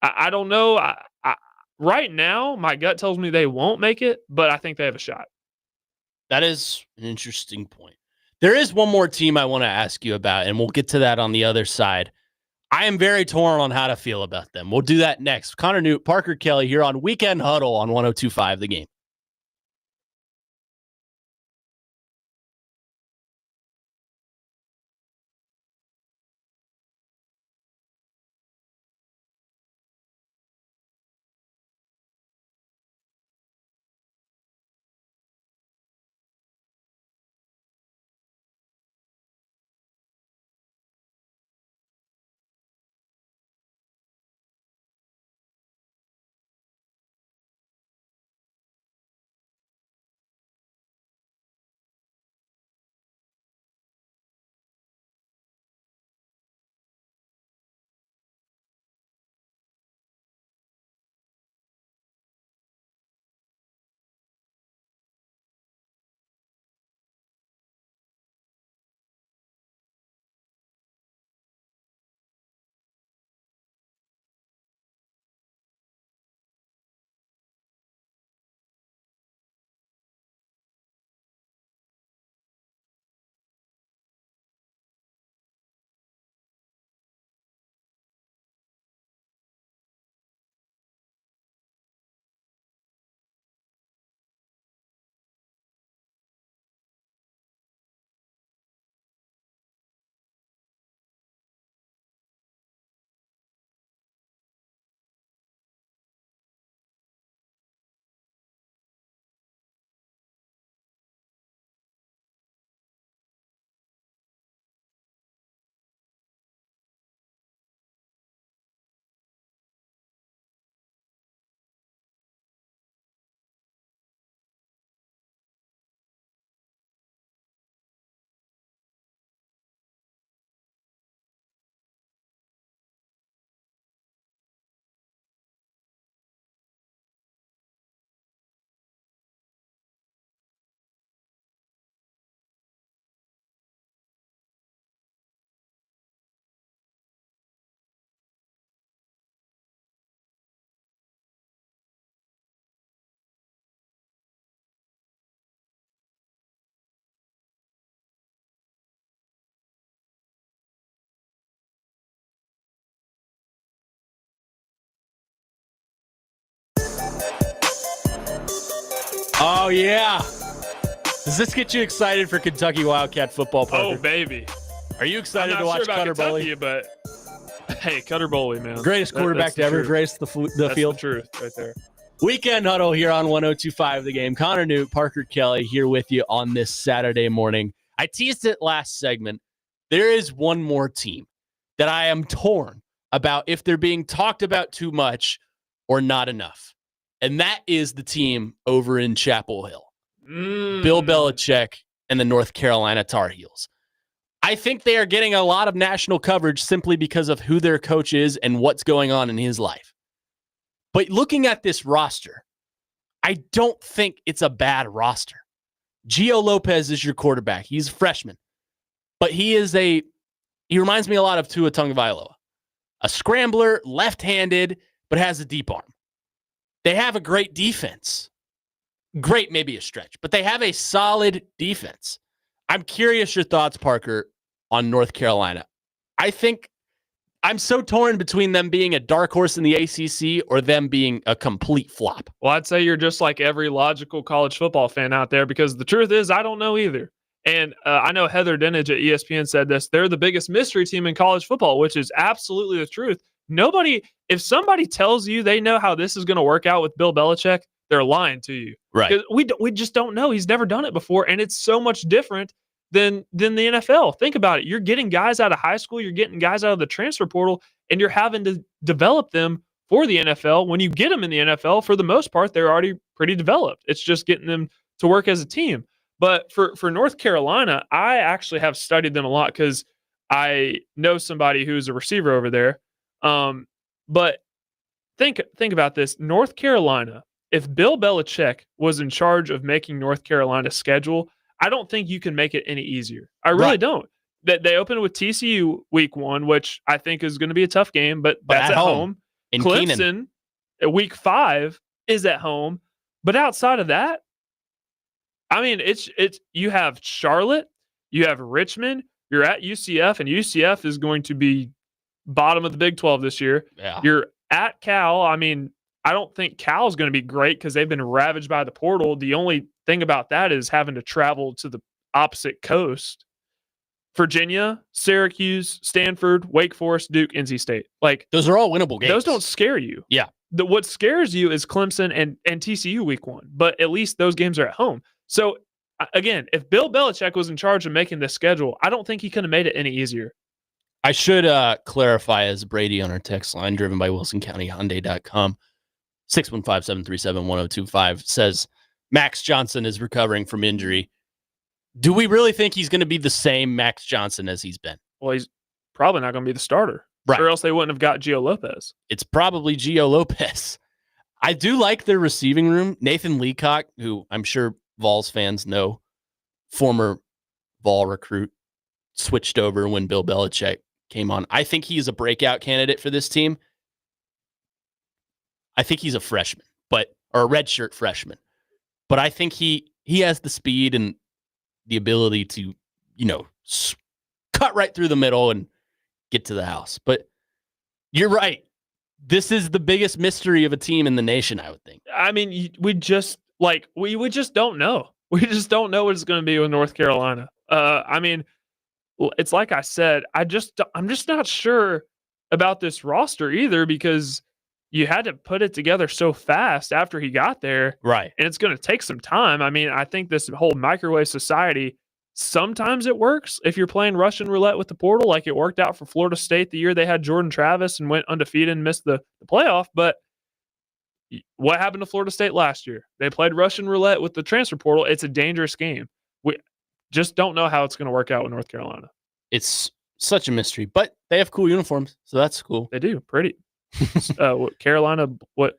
I don't know. Right now, my gut tells me they won't make it, but I think they have a shot. That is an interesting point. There is one more team I want to ask you about, and we'll get to that on the other side. I am very torn on how to feel about them. We'll do that next. Connor Newt, Parker Kelly here on Weekend Huddle on 102.5 The Game. Oh, yeah. Does this get you excited for Kentucky Wildcat football, Parker? Oh, baby. Are you excited I'm to not watch sure about Cutter Kentucky, Bowley? but hey, Cutter Bowley, man. Greatest quarterback to ever grace the That's field. the truth right there. Weekend Huddle here on 102.5 The Game. Connor Newt, Parker Kelly here with you on this Saturday morning. I teased it last segment. There is one more team that I am torn about if they're being talked about too much or not enough. And that is the team over in Chapel Hill. Bill Belichick and the North Carolina Tar Heels. I think they are getting a lot of national coverage simply because of who their coach is and what's going on in his life. But looking at this roster, I don't think it's a bad roster. Gio Lopez is your quarterback. He's a freshman. But he reminds me a lot of Tua Tagovailoa. A scrambler, left-handed, but has a deep arm. They have a great defense. Great, maybe a stretch, but they have a solid defense. I'm curious your thoughts, Parker, on North Carolina. I think I'm so torn between them being a dark horse in the ACC or them being a complete flop. Well, I'd say you're just like every logical college football fan out there because the truth is I don't know either. And I know Heather Dinage at ESPN said this. They're the biggest mystery team in college football, which is absolutely the truth. If somebody tells you they know how this is going to work out with Bill Belichick, they're lying to you. Right. We just don't know. He's never done it before, and it's so much different than the NFL. Think about it. You're getting guys out of high school, you're getting guys out of the transfer portal, and you're having to develop them for the NFL. When you get them in the NFL, for the most part, they're already pretty developed. It's just getting them to work as a team. But for North Carolina, I actually have studied them a lot because I know somebody who's a receiver over there. But think about this. North Carolina, if Bill Belichick was in charge of making North Carolina's schedule, I don't think you can make it any easier. I really don't. They open with TCU week 1, which I think is going to be a tough game, but that's at home. In Clemson Keenan. at week 5 is at home. But outside of that, I mean, it's you have Charlotte, you have Richmond, you're at UCF, and UCF is going to be bottom of the Big 12 this year. Yeah. You're at Cal. I mean, I don't think Cal is going to be great because they've been ravaged by the portal. The only thing about that is having to travel to the opposite coast. Virginia, Syracuse, Stanford, Wake Forest, Duke, NC State. Like, those are all winnable games. Those don't scare you. Yeah. What scares you is Clemson and TCU week 1, but at least those games are at home. So, again, if Bill Belichick was in charge of making this schedule, I don't think he could have made it any easier. I should clarify, as Brady on our text line, driven by WilsonCountyHyundai.com, 615-737-1025, says Max Johnson is recovering from injury. Do we really think he's going to be the same Max Johnson as he's been? Well, he's probably not going to be the starter. Right. Or else they wouldn't have got Gio Lopez. It's probably Gio Lopez. I do like their receiving room. Nathan Leacock, who I'm sure Vols fans know, former Vol recruit, switched over when Bill Belichick came on. I think he's a breakout candidate for this team. I think he's a freshman, or a redshirt freshman. But I think he has the speed and the ability to, cut right through the middle and get to the house. But you're right. This is the biggest mystery of a team in the nation, I would think. I mean, we just don't know. We just don't know what it's going to be with North Carolina. I mean, it's like I said, I'm just not sure about this roster either because you had to put it together so fast after he got there. Right. And it's going to take some time. I mean, I think this whole microwave society, sometimes it works if you're playing Russian roulette with the portal, like it worked out for Florida State the year they had Jordan Travis and went undefeated and missed the playoff. But what happened to Florida State last year? They played Russian roulette with the transfer portal. It's a dangerous game. We just don't know how it's going to work out with North Carolina. It's such a mystery, but they have cool uniforms, so that's cool. They do. Pretty. Carolina,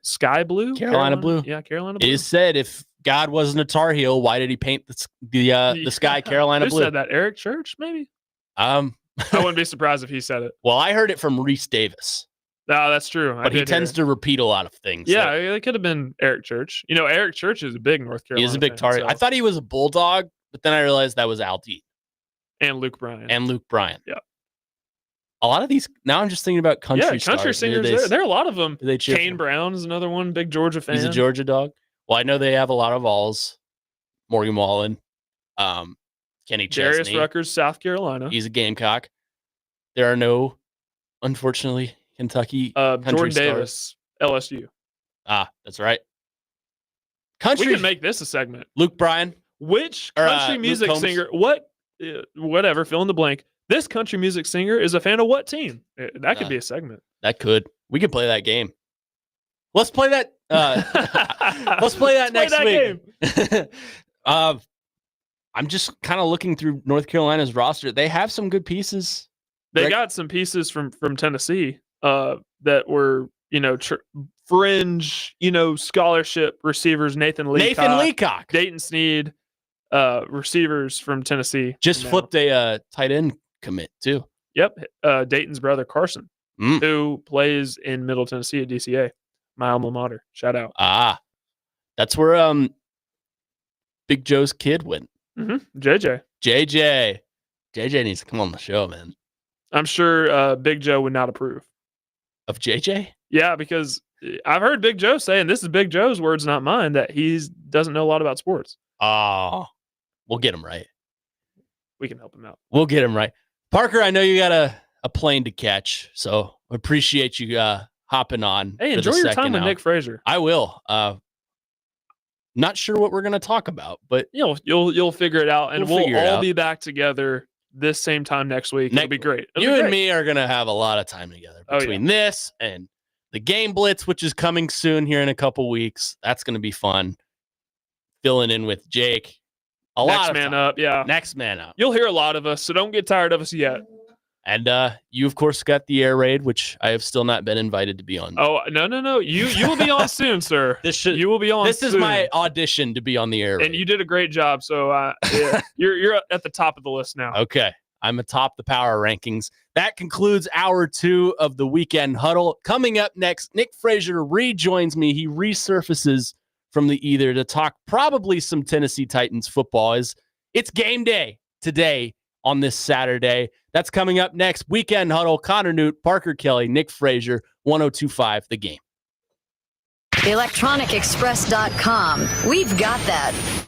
sky blue? Carolina blue. Yeah, Carolina blue. It is said if God wasn't a Tar Heel, why did he paint the sky Carolina blue? Who said that? Eric Church, maybe? I wouldn't be surprised if he said it. Well, I heard it from Reese Davis. No, that's true. But he tends to repeat a lot of things. Yeah, it could have been Eric Church. Eric Church is a big North Carolina. He is a big Tar Heel. I thought he was a Bulldog, but then I realized that was Al Dean. And Luke Bryan. Yeah. A lot of these, now I'm just thinking about country stars. Country singers. There are a lot of them. Kane Brown is another one, big Georgia fan. He's a Georgia dog. Well, I know they have a lot of alls. Morgan Wallen, Kenny Darius Chesney. Ruckers, South Carolina. He's a Gamecock. There are no, unfortunately, Kentucky country Jordan stars. Davis, LSU. Ah, that's right. We Country. can make this a segment. Luke Bryan. Which Or, country Luke music Combs. singer? Whatever. Fill in the blank. This country music singer is a fan of what team? That could be a segment. That could. We could play that game. Let's play that. Let's play that next week. Game. I'm just kind of looking through North Carolina's roster. They have some good pieces. They got some pieces from Tennessee that were, fringe, scholarship receivers. Nathan Leacock. Dayton Sneed, receivers from Tennessee. Just flipped a tight end commit too. Yep. Dayton's brother Carson, who plays in Middle Tennessee at DCA, my alma mater. Shout out. That's where Big Joe's kid went. Mm-hmm. JJ needs to come on the show, man. I'm sure Big Joe would not approve of JJ. Yeah, because I've heard Big Joe saying, this is Big Joe's words, not mine, that he doesn't know a lot about sports. Oh, we'll get him right. We can help him out. We'll get him right. Parker, I know you got a plane to catch, so appreciate you hopping on. Hey, enjoy your time with Nick Frazier. I will. Not sure what we're going to talk about, but you'll figure it out, and we'll all out. be back together this same time next week. It'll be great. And me are going to have a lot of time together between this and the Game Blitz, which is coming soon here in a couple weeks. That's going to be fun. Filling in with Jake. Next man up. Yeah. Next man up. You'll hear a lot of us, so don't get tired of us yet. And you, of course, got the air raid, which I have still not been invited to be on. Oh, no. You will be on soon, sir. You will be on This soon. is my audition to be on the air raid. And you did a great job, so you're at the top of the list now. Okay. I'm atop the power rankings. That concludes hour 2 of the Weekend Huddle. Coming up next, Nick Frazier rejoins me. He resurfaces from the ether to talk probably some Tennessee Titans football. It's game day today on this Saturday. That's coming up next. Weekend Huddle, Connor Newt, Parker Kelly, Nick Frazier, 102.5 The Game. ElectronicExpress.com. We've got that.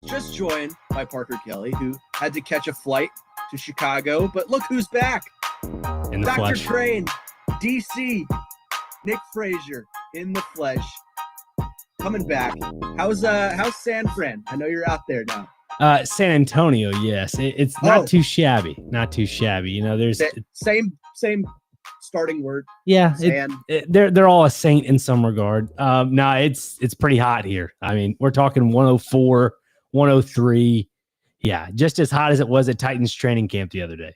just joined by Parker Kelly, who had to catch a flight to Chicago. But look who's back. In the Dr. flesh. Crane, DC, Nick Frazier in the flesh. Coming back. How's San Fran? I know you're out there now. San Antonio, yes. It's not too shabby. Not too shabby. You know, there's same starting word. Yeah, San. They're all a saint in some regard. No, it's pretty hot here. I mean, we're talking 104, 103. Yeah, just as hot as it was at Titans training camp the other day.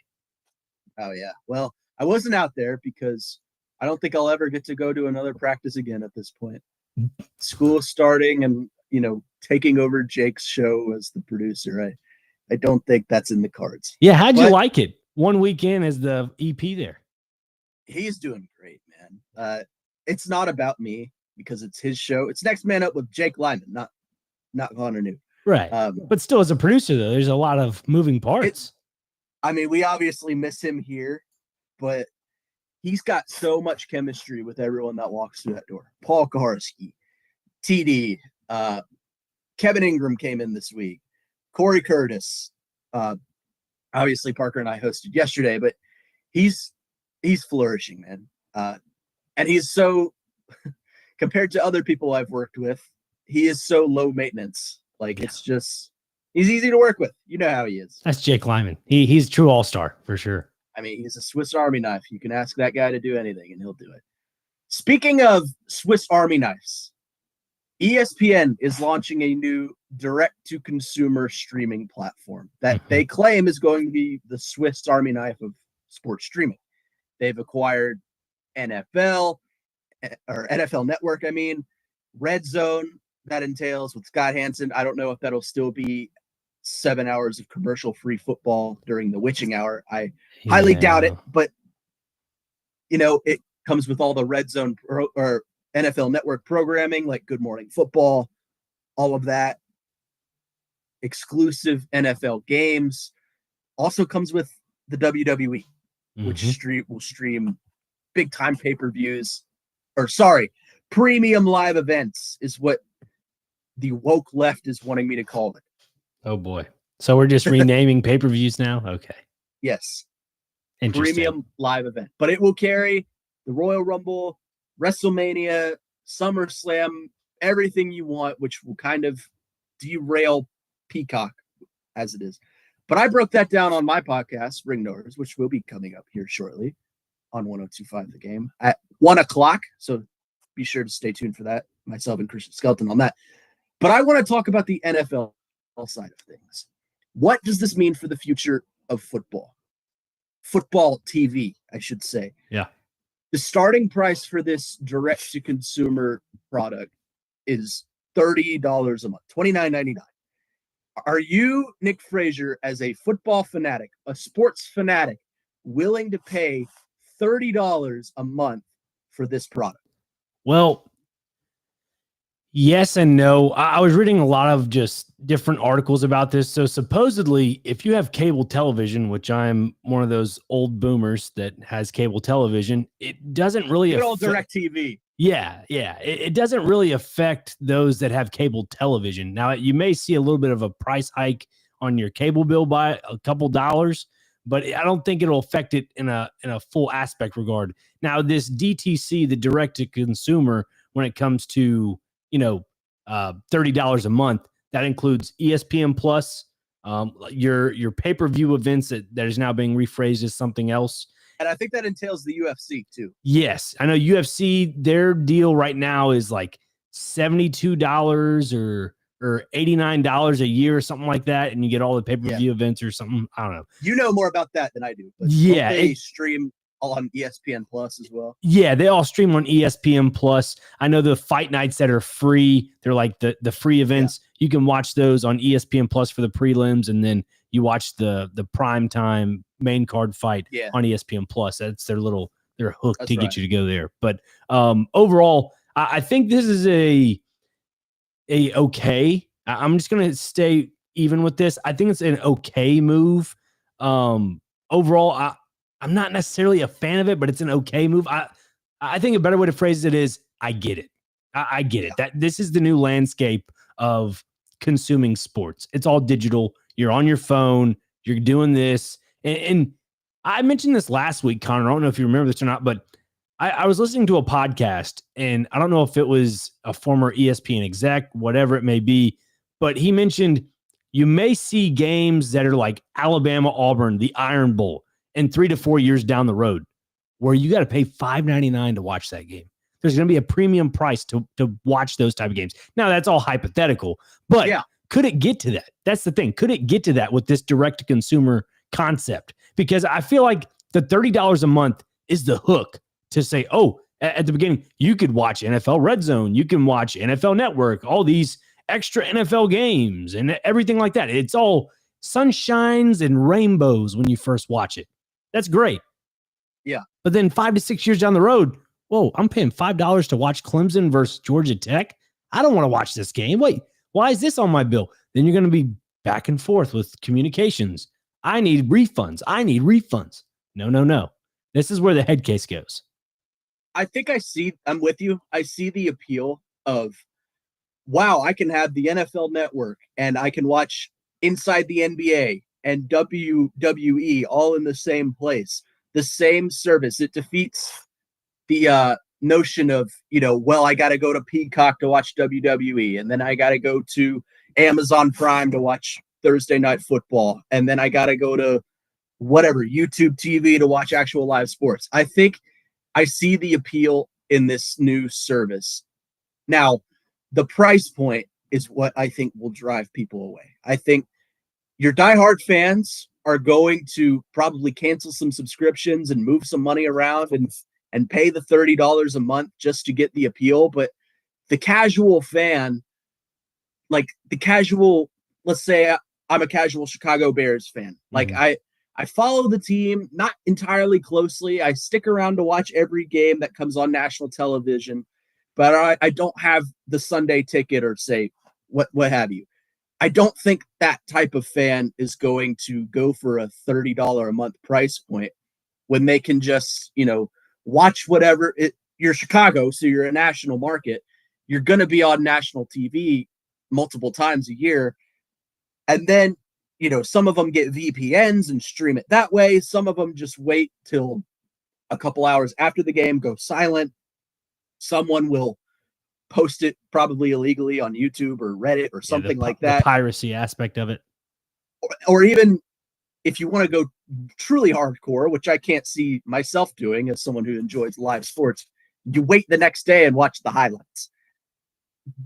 Oh yeah. Well, I wasn't out there because I don't think I'll ever get to go to another practice again at this point. School starting and, taking over Jake's show as the producer. I don't think that's in the cards. Yeah, how'd you like it? 1 weekend as the EP there. He's doing great, man. It's not about me because it's his show. It's Next Man Up with Jake Lyman, not Connor New. Right. But still, as a producer, though, there's a lot of moving parts. We obviously miss him here, but he's got so much chemistry with everyone that walks through that door. Paul Kaharski, TD, Kevin Ingram came in this week, Corey Curtis. Obviously, Parker and I hosted yesterday, but he's flourishing, man. And he's so, compared to other people I've worked with, he is so low maintenance. It's just, he's easy to work with. You know how he is. That's Jake Lyman. He's a true all-star for sure. He's a Swiss Army knife. You can ask that guy to do anything and he'll do it. Speaking of Swiss Army knives, ESPN is launching a new direct-to-consumer streaming platform that they claim is going to be the Swiss Army knife of sports streaming. They've acquired NFL Network, Red Zone, that entails with Scott Hansen. I don't know if that'll still be 7 hours of commercial-free football during the witching hour. I highly doubt it, but it comes with all the Red Zone or NFL Network programming, like Good Morning Football, all of that. Exclusive NFL games. Also comes with the WWE, which will stream big-time pay-per-views. Premium live events is what the woke left is wanting me to call it. Oh, boy. So we're just renaming pay-per-views now? Okay. Yes. Interesting. Premium live event. But it will carry the Royal Rumble, WrestleMania, SummerSlam, everything you want, which will kind of derail Peacock as it is. But I broke that down on my podcast, Ring Knowers, which will be coming up here shortly on 102.5 The Game at 1 o'clock. So be sure to stay tuned for that. Myself and Christian Skelton on that. But I want to talk about the NFL side of things. What does this mean for the future of football? Football TV, I should say. Yeah. The starting price for this direct-to-consumer product is $30 a month, $29.99. Are you, Nick Frazier, as a football fanatic, a sports fanatic, willing to pay $30 a month for this product? Well, yes and no. I was reading a lot of just different articles about this. So supposedly, if you have cable television, which I'm one of those old boomers that has cable television, it doesn't really affect DirecTV. Yeah. It doesn't really affect those that have cable television. Now, you may see a little bit of a price hike on your cable bill by a couple dollars, but I don't think it'll affect it in a full aspect regard. Now, this DTC, the direct to consumer, when it comes to $30 a month, that includes ESPN Plus, your pay-per-view events that is now being rephrased as something else. And I think that entails the UFC too. Yes. I know UFC, their deal right now is like $72 or $89 a year or something like that. And you get all the pay-per-view events or something. I don't know. You know more about that than I do. But yeah. They stream on ESPN Plus as well. Yeah, they all stream on ESPN Plus. I know the fight nights that are free. They're like the free events. Yeah. You can watch those on ESPN Plus for the prelims, and then you watch the prime time main card fight on ESPN Plus. That's their hook to get you to go there. But overall, I think this is a okay. I'm just gonna stay even with this. I think it's an okay move. Overall, I'm not necessarily a fan of it, but it's an okay move. I think a better way to phrase it is I get it. I get it. That this is the new landscape of consuming sports. It's all digital. You're on your phone. You're doing this. And I mentioned this last week, Connor. I don't know if you remember this or not, but I was listening to a podcast, and I don't know if it was a former ESPN exec, whatever it may be, but he mentioned you may see games that are like Alabama, Auburn, the Iron Bowl, and 3 to 4 years down the road where you got to pay $5.99 to watch that game. There's going to be a premium price to watch those type of games. Now, that's all hypothetical, but could it get to that? That's the thing. Could it get to that with this direct-to-consumer concept? Because I feel like the $30 a month is the hook to say, oh, at the beginning, you could watch NFL Red Zone, you can watch NFL Network, all these extra NFL games and everything like that. It's all sunshines and rainbows when you first watch it. That's great. Yeah. But then 5 to 6 years down the road, whoa, I'm paying $5 to watch Clemson versus Georgia Tech. I don't want to watch this game. Wait, why is this on my bill? Then you're going to be back and forth with communications. I need refunds. No. This is where the head case goes. I'm with you. I see the appeal of, wow, I can have the NFL Network and I can watch Inside the NBA and WWE all in the same place, the same service. It defeats the notion of, I got to go to Peacock to watch WWE, and then I got to go to Amazon Prime to watch Thursday Night Football, and then I got to go to whatever, YouTube TV to watch actual live sports. I think I see the appeal in this new service. Now, the price point is what I think will drive people away. I think your diehard fans are going to probably cancel some subscriptions and move some money around and pay the $30 a month just to get the appeal. But the casual fan, let's say I'm a casual Chicago Bears fan. Like I follow the team, not entirely closely. I stick around to watch every game that comes on national television, but I don't have the Sunday ticket or say what have you. I don't think that type of fan is going to go for a $30 a month price point when they can just, watch whatever. You're Chicago, so you're a national market. You're going to be on national TV multiple times a year. And then, some of them get VPNs and stream it that way. Some of them just wait till a couple hours after the game, go silent. Someone will post it probably illegally on YouTube or Reddit or something like that. The piracy aspect of it. Or even if you want to go truly hardcore, which I can't see myself doing as someone who enjoys live sports, you wait the next day and watch the highlights.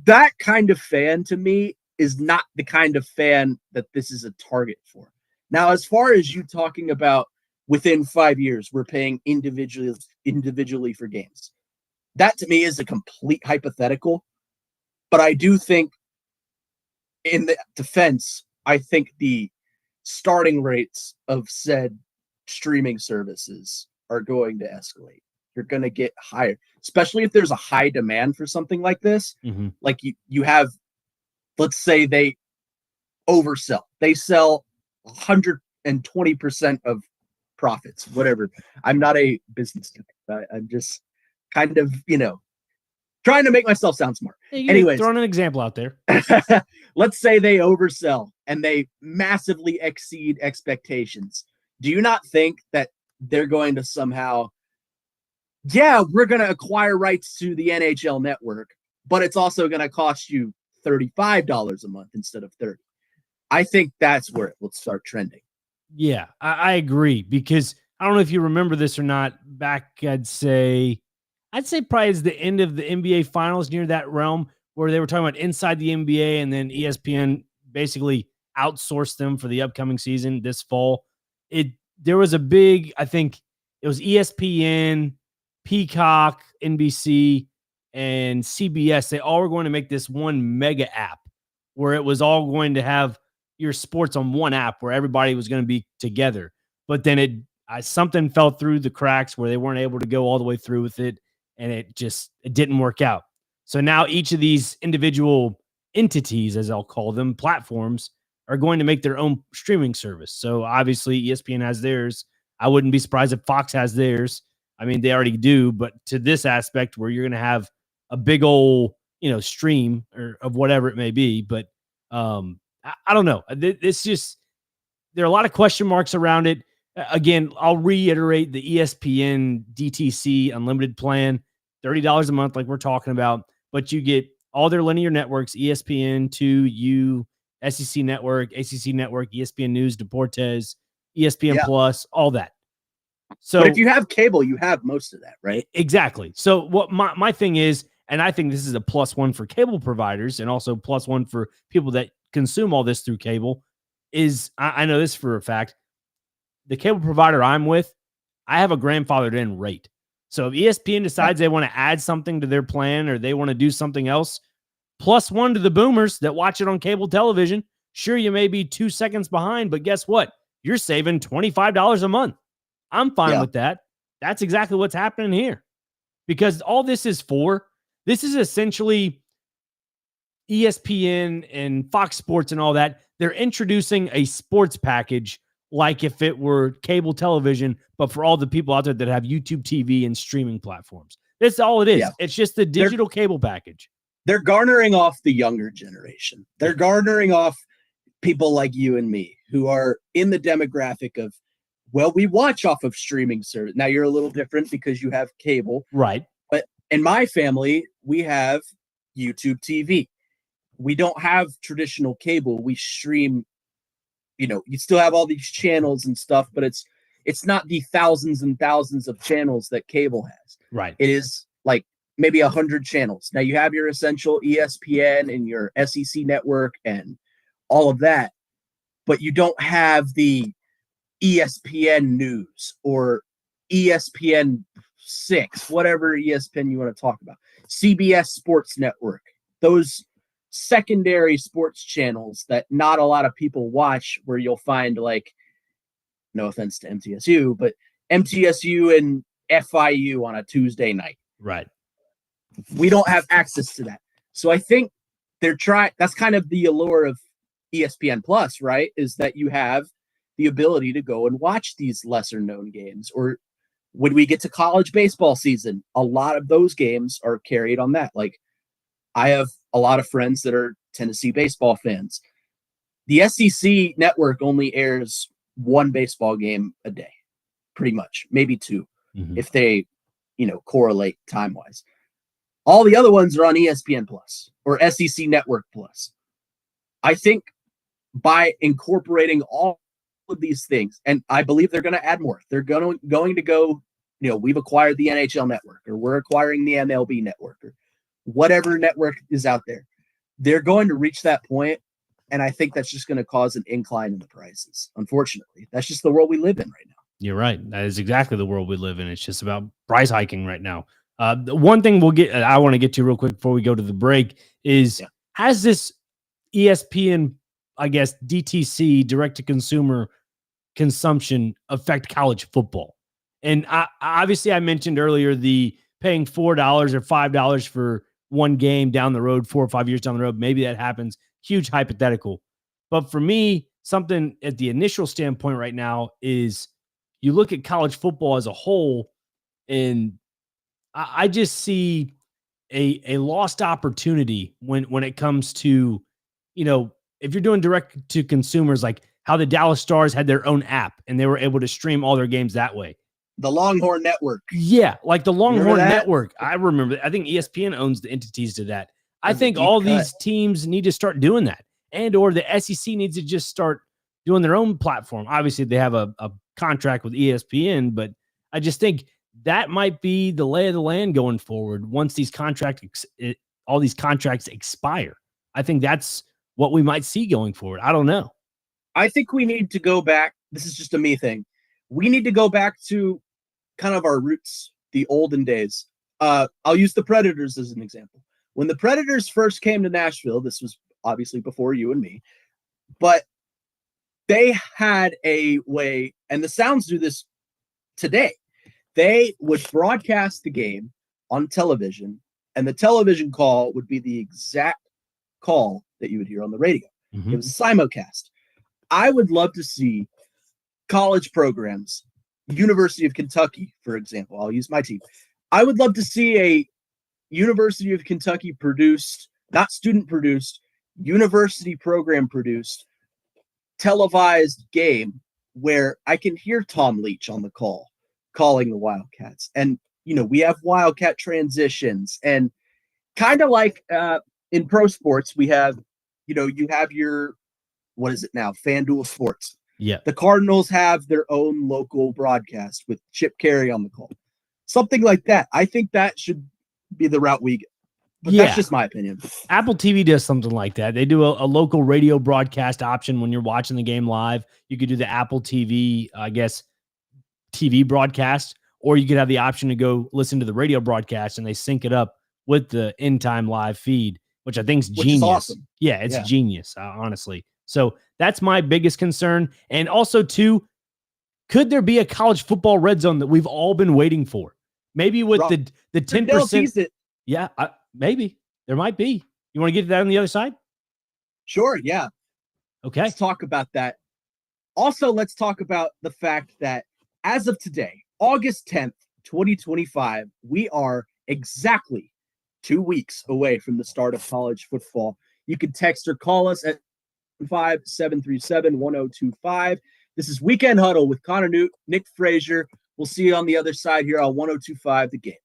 That kind of fan, to me, is not the kind of fan that this is a target for. Now, as far as you talking about within 5 years, we're paying individually for games. That to me is a complete hypothetical. But I do think in the defense, I think the starting rates of said streaming services are going to escalate. You're going to get higher, especially if there's a high demand for something like this. Mm-hmm. Like you have, let's say they oversell. They sell 120% of profits, whatever. I'm not a business guy. I'm just kind of, trying to make myself sound smart. Anyways, throwing an example out there. Let's say they oversell and they massively exceed expectations. Do you not think that they're going to somehow, we're going to acquire rights to the NHL network, but it's also going to cost you $35 a month instead of $30? I think that's where it will start trending. Yeah, I agree, because I don't know if you remember this or not. Back, I'd say probably it's the end of the NBA finals, near that realm, where they were talking about inside the NBA, and then ESPN basically outsourced them for the upcoming season this fall. There was a big, I think it was ESPN, Peacock, NBC, and CBS. They all were going to make this one mega app where it was all going to have your sports on one app where everybody was going to be together. But then something fell through the cracks where they weren't able to go all the way through with it, and it didn't work out. So now each of these individual entities, as I'll call them, platforms, are going to make their own streaming service. So obviously ESPN has theirs. I wouldn't be surprised if Fox has theirs. I mean, they already do, but to this aspect where you're going to have a big old, stream or of whatever it may be. But I don't know. It's just there are a lot of question marks around it. Again, I'll reiterate the ESPN DTC unlimited plan, $30 a month, like we're talking about, but you get all their linear networks, ESPN, 2U, SEC Network, ACC Network, ESPN News, Deportes, ESPN Plus, all that. So, but if you have cable, you have most of that, right? Exactly. So what my thing is, and I think this is a +1 for cable providers and also +1 for people that consume all this through cable, is I know this for a fact. The cable provider I'm with, I have a grandfathered in rate. So if ESPN decides they want to add something to their plan or they want to do something else, +1 to the boomers that watch it on cable television. Sure, you may be 2 seconds behind, but guess what? You're saving $25 a month. I'm fine with that. That's exactly what's happening here. Because all this is essentially ESPN and Fox Sports and all that. They're introducing a sports package like if it were cable television, but for all the people out there that have YouTube TV and streaming platforms. That's all it is. Yeah. It's just the digital cable package. They're garnering off the younger generation. They're garnering off people like you and me who are in the demographic of, well, we watch off of streaming service. Now you're a little different because you have cable. Right. But in my family, we have YouTube TV. We don't have traditional cable. We stream, you still have all these channels and stuff, but it's not the thousands and thousands of channels that cable has. Right. It is like maybe 100 channels. Now you have your essential ESPN and your SEC network and all of that, but you don't have the ESPN news or ESPN 6, whatever ESPN you want to talk about, CBS Sports Network, those secondary sports channels that not a lot of people watch, where you'll find, like, no offense to MTSU, but MTSU and FIU on a Tuesday night. Right. We don't have access to that. So I think they're trying, that's kind of the allure of ESPN Plus, right? Is that you have the ability to go and watch these lesser known games. Or when we get to college baseball season, a lot of those games are carried on that. Like, I have a lot of friends that are Tennessee baseball fans. The SEC network only airs one baseball game a day, pretty much, maybe two, if they, correlate time-wise. All the other ones are on ESPN Plus or SEC Network Plus. I think by incorporating all of these things, and I believe they're going to add more. They're going to go, we've acquired the NHL network, or we're acquiring the MLB network, or whatever network is out there. They're going to reach that point, and I think that's just going to cause an incline in the prices. Unfortunately, that's just the world we live in right now. You're right. That is exactly the world we live in. It's just about price hiking right now. The one thing I want to get to real quick before we go to the break is, has this ESPN, I guess, DTC, direct-to-consumer consumption affect college football? And obviously I mentioned earlier the paying $4 or $5 for one game down the road, 4 or 5 years down the road. Maybe that happens. Huge hypothetical. But for me, something at the initial standpoint right now is you look at college football as a whole, and I just see a lost opportunity when it comes to, if you're doing direct to consumers, like how the Dallas Stars had their own app and they were able to stream all their games that way. The Longhorn Network. Yeah, like the Longhorn Network. I remember. I think ESPN owns the entities to that. I think all these teams need to start doing that, and or the SEC needs to just start doing their own platform. Obviously, they have a contract with ESPN, but I just think that might be the lay of the land going forward once these all these contracts expire. I think that's what we might see going forward. I don't know. I think we need to go back. This is just a me thing. We need to go back to kind of our roots, the olden days. I'll use the Predators as an example. When the Predators first came to Nashville, this was obviously before you and me, but they had a way, and the Sounds do this today. They would broadcast the game on television, and the television call would be the exact call that you would hear on the radio. It was a simulcast. I would love to see college programs, University of Kentucky, for example. I'll use my team. I would love to see a University of Kentucky produced, not student produced, university program produced, televised game where I can hear Tom Leach on the call calling the Wildcats. And, we have Wildcat transitions, and kind of like in pro sports, we have, you have your, what is it now? FanDuel Sports. Yeah. The Cardinals have their own local broadcast with Chip Carey on the call. Something like that. I think that should be the route we get. But that's just my opinion. Apple TV does something like that. They do a local radio broadcast option when you're watching the game live. You could do the Apple TV, I guess, TV broadcast, or you could have the option to go listen to the radio broadcast and they sync it up with the in-time live feed, which I think is genius. Which is awesome. Yeah, it's genius, honestly. So that's my biggest concern. And also, too, could there be a college football red zone that we've all been waiting for? Maybe with the 10%. Yeah, maybe there might be. You want to get to that on the other side? Sure. Yeah. Okay. Let's talk about that. Also, let's talk about the fact that as of today, August 10th, 2025, we are exactly 2 weeks away from the start of college football. You can text or call us at 737-1025. This is Weekend Huddle with Connor Newt, Nick Frazier. We'll see you on the other side here on 1025 The Game.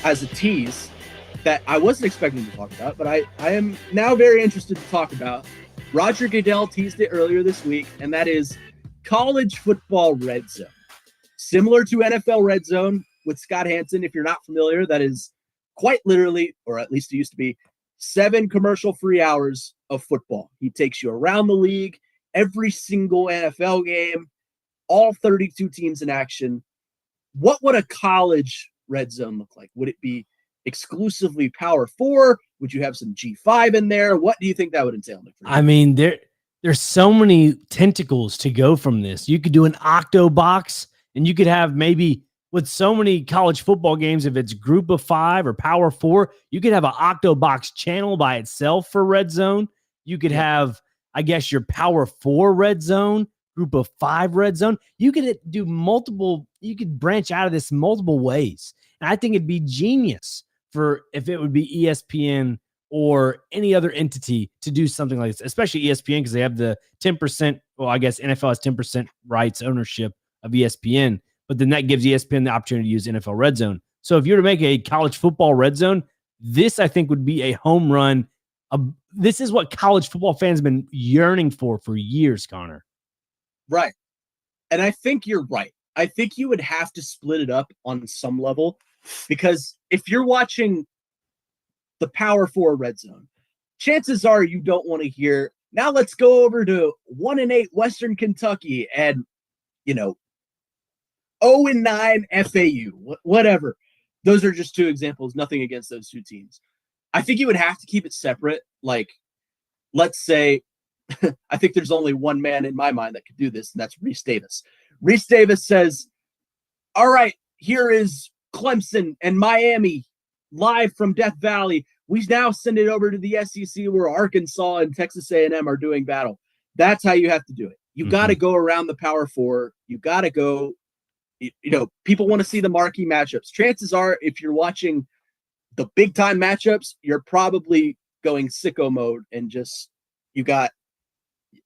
As a tease that I wasn't expecting to talk about, but I am now very interested to talk about. Roger Goodell teased it earlier this week, and that is college football red zone. Similar to NFL red zone with Scott Hansen, if you're not familiar, that is quite literally, or at least it used to be, 7 commercial-free hours of football. He takes you around the league, every single NFL game, all 32 teams in action. What would a college red zone look like? Would it be exclusively Power 4? Would you have some G5 in there? What do you think that would entail, Nick? I mean, there's so many tentacles to go from this. You could do an octo box, and you could have maybe with so many college football games, if it's group of 5 or Power 4, you could have an octo box channel by itself for red zone. You could have, I guess, your Power 4 red zone, group of 5 red zone. You could do multiple, you could branch out of this multiple ways. And I think it'd be genius for if it would be ESPN or any other entity to do something like this, especially ESPN, because they have the 10%. Well, I guess NFL has 10% rights ownership of ESPN, but then that gives ESPN the opportunity to use NFL Red Zone. So if you were to make a college football red zone, this I think would be a home run. This is what college football fans have been yearning for years, Connor. Right. And I think you're right. I think you would have to split it up on some level, because if you're watching the Power 4 red zone, chances are you don't want to hear, now let's go over to 1-8 Western Kentucky and, 0-9 FAU, whatever. Those are just 2 examples, nothing against those 2 teams. I think you would have to keep it separate. Like, let's say, I think there's only one man in my mind that could do this, and that's Reese Davis. Reese Davis says, all right, here is Clemson and Miami live from Death Valley. We now send it over to the SEC where Arkansas and Texas A&M are doing battle. That's how you have to do it. You got to go around the Power Four. You got to go, people want to see the marquee matchups. Chances are, if you're watching the big time matchups, you're probably going sicko mode and just, you got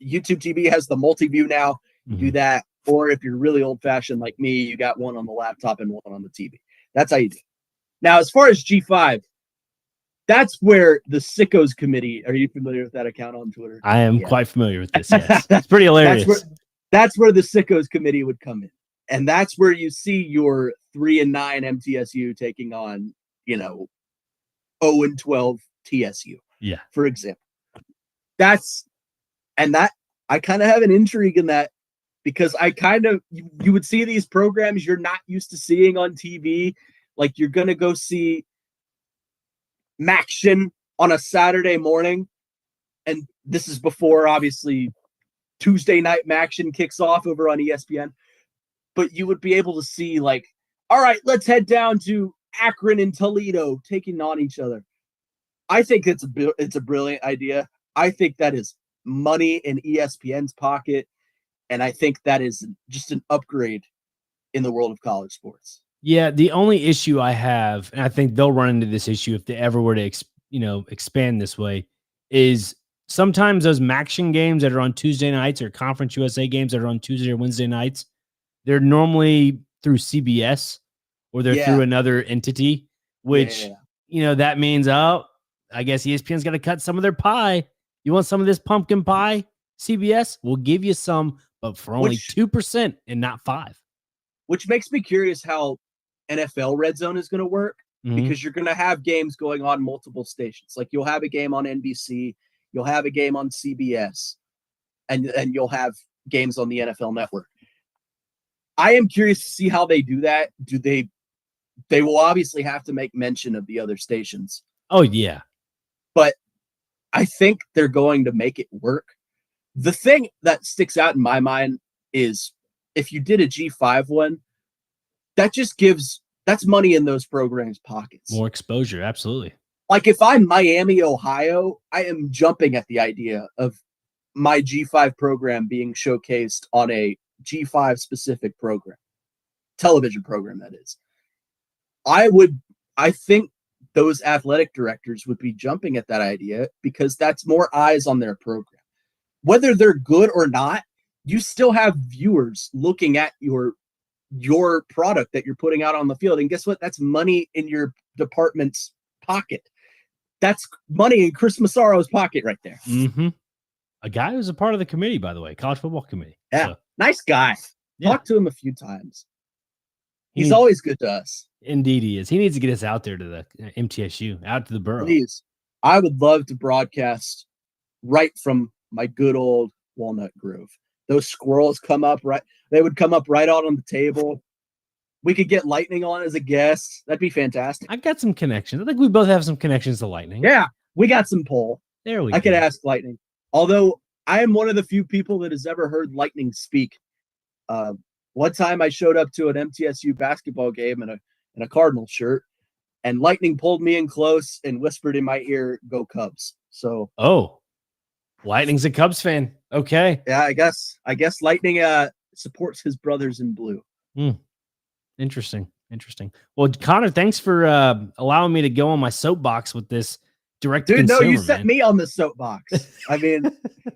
YouTube TV has the multi-view now. You do that. Or if you're really old fashioned like me, you got one on the laptop and one on the TV. That's how you do it. Now, as far as G5, that's where the Sickos Committee. Are you familiar with that account on Twitter? I am quite familiar with this. Yes. It's pretty hilarious. That's where the Sickos Committee would come in. And that's where you see your 3-9 MTSU taking on, 0-12 TSU. Yeah. For example. I kind of have an intrigue in that, because you would see these programs you're not used to seeing on TV. Like, you're going to go see Maction on a Saturday morning. And this is before, obviously, Tuesday night Maction kicks off over on ESPN. But you would be able to see, like, all right, let's head down to Akron and Toledo taking on each other. I think it's a brilliant idea. I think that is money in ESPN's pocket. And I think that is just an upgrade in the world of college sports. Yeah, the only issue I have, and I think they'll run into this issue if they ever were to expand this way, is sometimes those Maction games that are on Tuesday nights or Conference USA games that are on Tuesday or Wednesday nights, they're normally through CBS or they're through another entity, which, that means, I guess ESPN's got to cut some of their pie. You want some of this pumpkin pie? CBS will give you some, but for only 2% and not 5%. Which makes me curious how NFL Red Zone is going to work, because you're going to have games going on multiple stations. Like, you'll have a game on NBC, you'll have a game on CBS, and you'll have games on the NFL Network. I am curious to see how they do that. They will obviously have to make mention of the other stations. Oh, yeah. But I think they're going to make it work. The thing that sticks out in my mind is, if you did a G5 one, that's money in those programs' pockets. More exposure, absolutely. Like, if I'm Miami, Ohio, I am jumping at the idea of my G5 program being showcased on a G5 specific program, television program, that is. I think those athletic directors would be jumping at that idea, because that's more eyes on their program. Whether they're good or not, you still have viewers looking at your product that you're putting out on the field. And guess what? That's money in your department's pocket. That's money in Chris Massaro's pocket right there. Mm-hmm. A guy who's a part of the committee, by the way, college football committee. Yeah. So, nice guy. Yeah. Talked to him a few times. He's always good to us. Indeed he is. He needs to get us out there to the MTSU, out to the borough. Please. I would love to broadcast right from my good old Walnut Grove. Those squirrels they would come up right out on the table. We could get Lightning on as a guest. That'd be fantastic. I've got some connections. I think we both have some connections to Lightning. Yeah, we got some pull. There we go. I could ask Lightning. Although I am one of the few people that has ever heard Lightning speak. One time I showed up to an MTSU basketball game in a Cardinal shirt, and Lightning pulled me in close and whispered in my ear, "Go Cubs." So, Lightning's a Cubs fan. Okay. Yeah, I guess Lightning supports his brothers in blue. Interesting. Well, Connor, thanks for allowing me to go on my soapbox with this direct to consumer. No, you set me on the soapbox. I mean,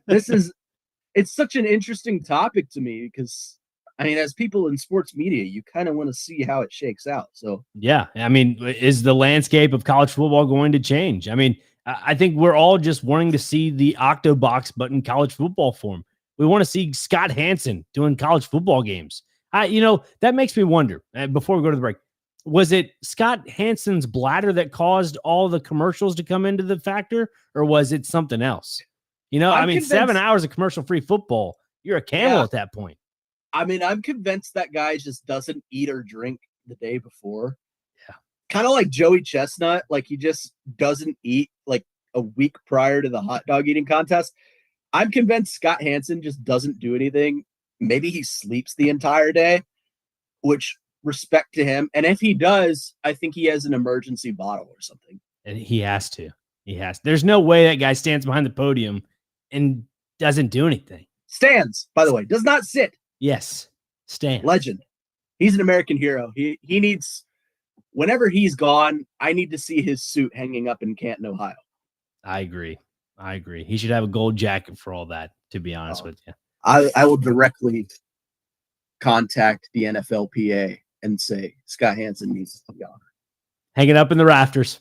it's such an interesting topic to me, because I mean, as people in sports media, you kind of want to see how it shakes out. So, yeah, I mean, is the landscape of college football going to change? I mean, I think we're all just wanting to see the Octobox button college football form. We want to see Scott Hansen doing college football games. That makes me wonder, before we go to the break, was it Scott Hansen's bladder that caused all the commercials to come into the factor, or was it something else? I mean, 7 hours of commercial-free football, you're a camel at that point. I mean, I'm convinced that guy just doesn't eat or drink the day before. Yeah. kind of like Joey Chestnut. Like he just doesn't eat like a week prior to the hot dog eating contest. I'm convinced Scott Hansen just doesn't do anything. Maybe he sleeps the entire day, which respect to him. And if he does, I think he has an emergency bottle or something. And he has to. There's no way that guy stands behind the podium and doesn't do anything. Stands, by the way, does not sit. Yes. Stands. Legend. He's an American hero. He needs, whenever he's gone, I need to see his suit hanging up in Canton, Ohio. I agree. He should have a gold jacket for all that, to be honest with you. I will directly contact the NFLPA and say Scott Hansen needs to be on. Hang it up in the rafters.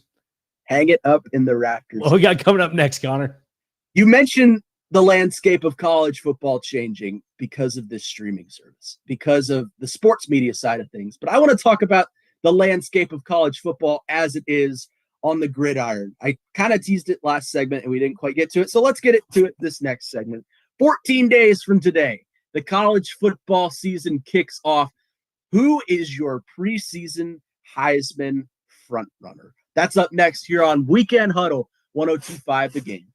Hang it up in the rafters. What we got coming up next, Connor? You mentioned the landscape of college football changing because of this streaming service, because of the sports media side of things. But I want to talk about the landscape of college football as it is on the gridiron. I kind of teased it last segment and we didn't quite get to it. So let's get to it this next segment. 14 days from today, the college football season kicks off. Who is your preseason Heisman frontrunner? That's up next here on Weekend Huddle 102.5 The Game.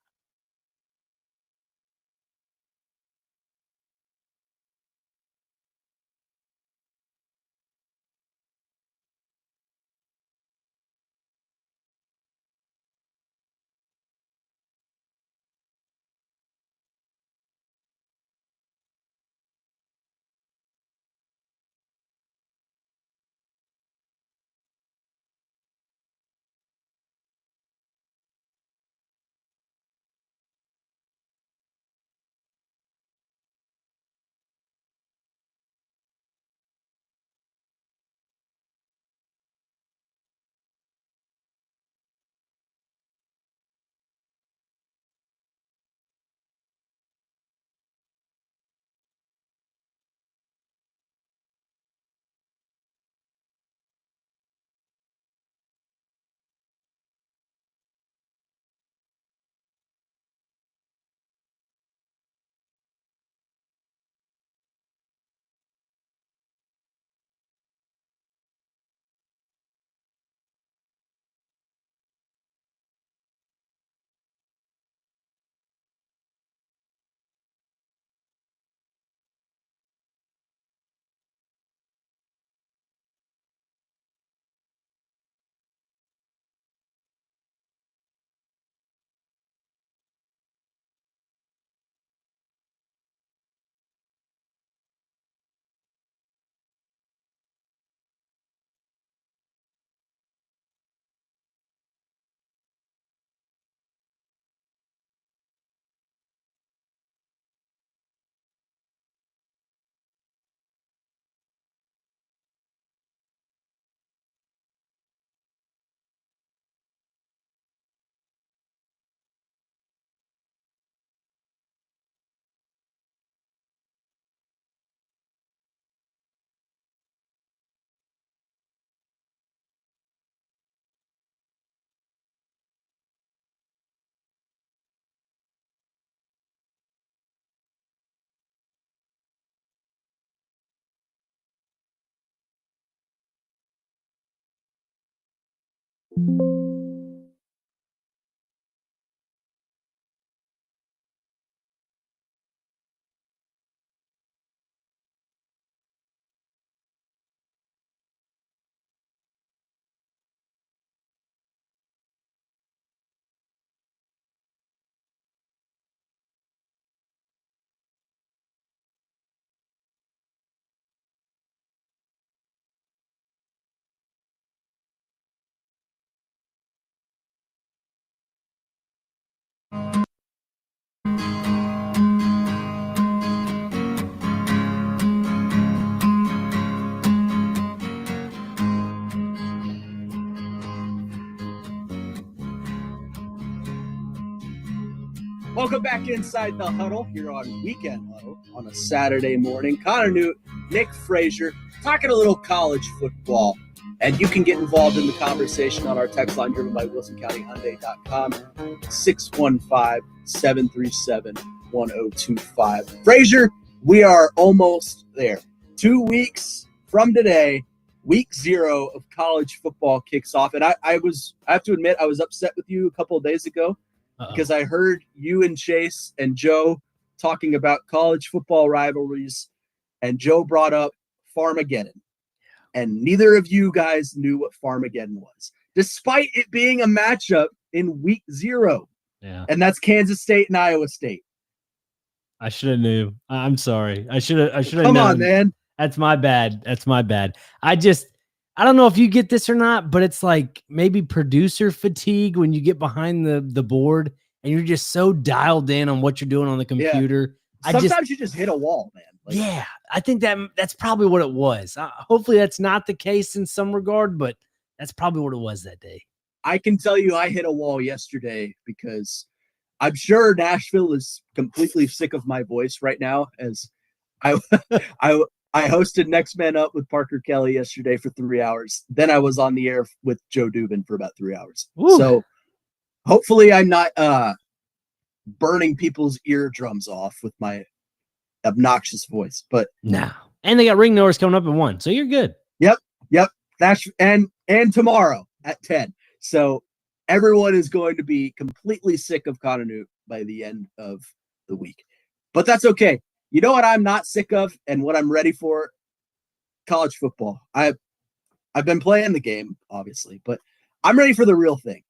Welcome back inside the huddle here on Weekend Huddle on a Saturday morning. Connor Newt, Nick Frazier, talking a little college football. And you can get involved in the conversation on our text line driven by WilsonCountyHyundai.com, 615-737-1025. Frazier, we are almost there. 2 weeks from today, Week 0 of college football kicks off. And I have to admit, I was upset with you a couple of days ago because I heard you and Chase and Joe talking about college football rivalries, and Joe brought up Farmageddon. And neither of you guys knew what Farmageddon was, despite it being a matchup in week 0. Yeah. And that's Kansas State and Iowa State. I should have knew. I'm sorry. I should have Come known. on, man. That's my bad. I don't know if you get this or not, but it's like maybe producer fatigue when you get behind the board and you're just so dialed in on what you're doing on the computer. Yeah. Sometimes you just hit a wall, man. Yeah, I think that's probably what it was. Hopefully that's not the case in some regard, but that's probably what it was that day. I can tell you I hit a wall yesterday because I'm sure Nashville is completely sick of my voice right now, as I hosted Next Man Up with Parker Kelly yesterday for 3 hours. Then I was on the air with Joe Dubin for about 3 hours. Ooh. So hopefully I'm not burning people's eardrums off with my obnoxious voice, but no. And they got ring knowers coming up at 1, so you're good. Yep. That's and tomorrow at 10. So everyone is going to be completely sick of Connor by the end of the week, but that's okay. You know what I'm not sick of and what I'm ready for? College football. I've been playing the game, obviously, but I'm ready for the real thing.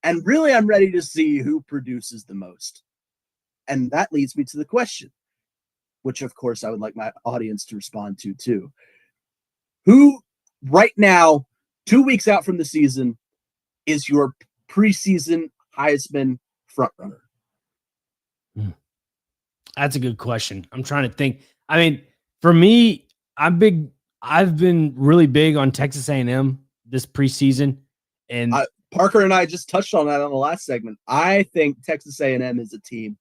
And really, I'm ready to see who produces the most. And that leads me to the question, which, of course, I would like my audience to respond to, too. Who, right now, 2 weeks out from the season, is your preseason Heisman frontrunner? That's a good question. I'm trying to think. I mean, for me, I've been really big on Texas A&M this preseason, and Parker and I just touched on that on the last segment. I think Texas A&M is a team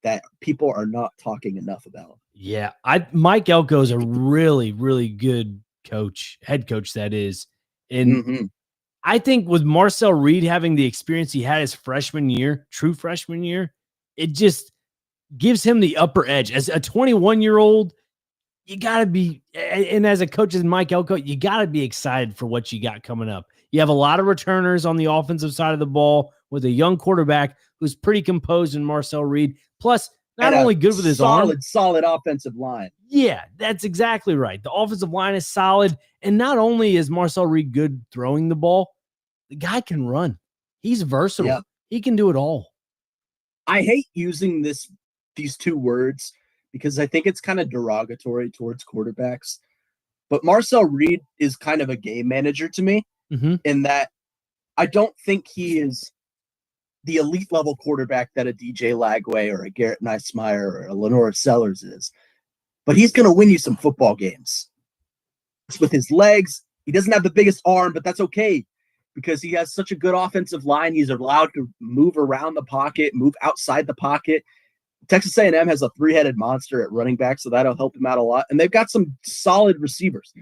that people are not talking enough about. Yeah, Mike Elko is a really, really good coach, head coach that is, and I think with Marcel Reed having the experience he had his true freshman year, it just gives him the upper edge. As a 21-year-old, you got to be, and as a coach as Mike Elko, you got to be excited for what you got coming up. You have a lot of returners on the offensive side of the ball with a young quarterback who's pretty composed in Marcel Reed. Plus, not only good with his arm. Solid offensive line. Yeah, that's exactly right. The offensive line is solid. And not only is Marcel Reed good throwing the ball, the guy can run. He's versatile. Yep. He can do it all. I hate using these two words because I think it's kind of derogatory towards quarterbacks. But Marcel Reed is kind of a game manager to me in that I don't think he is the elite level quarterback that a DJ Lagway or a Garrett Neismeyer or a Lenora Sellers is. But he's going to win you some football games. It's with his legs. He doesn't have the biggest arm, but that's okay because he has such a good offensive line. He's allowed to move around the pocket, move outside the pocket. Texas A&M has a three-headed monster at running back, so that'll help him out a lot. And they've got some solid receivers.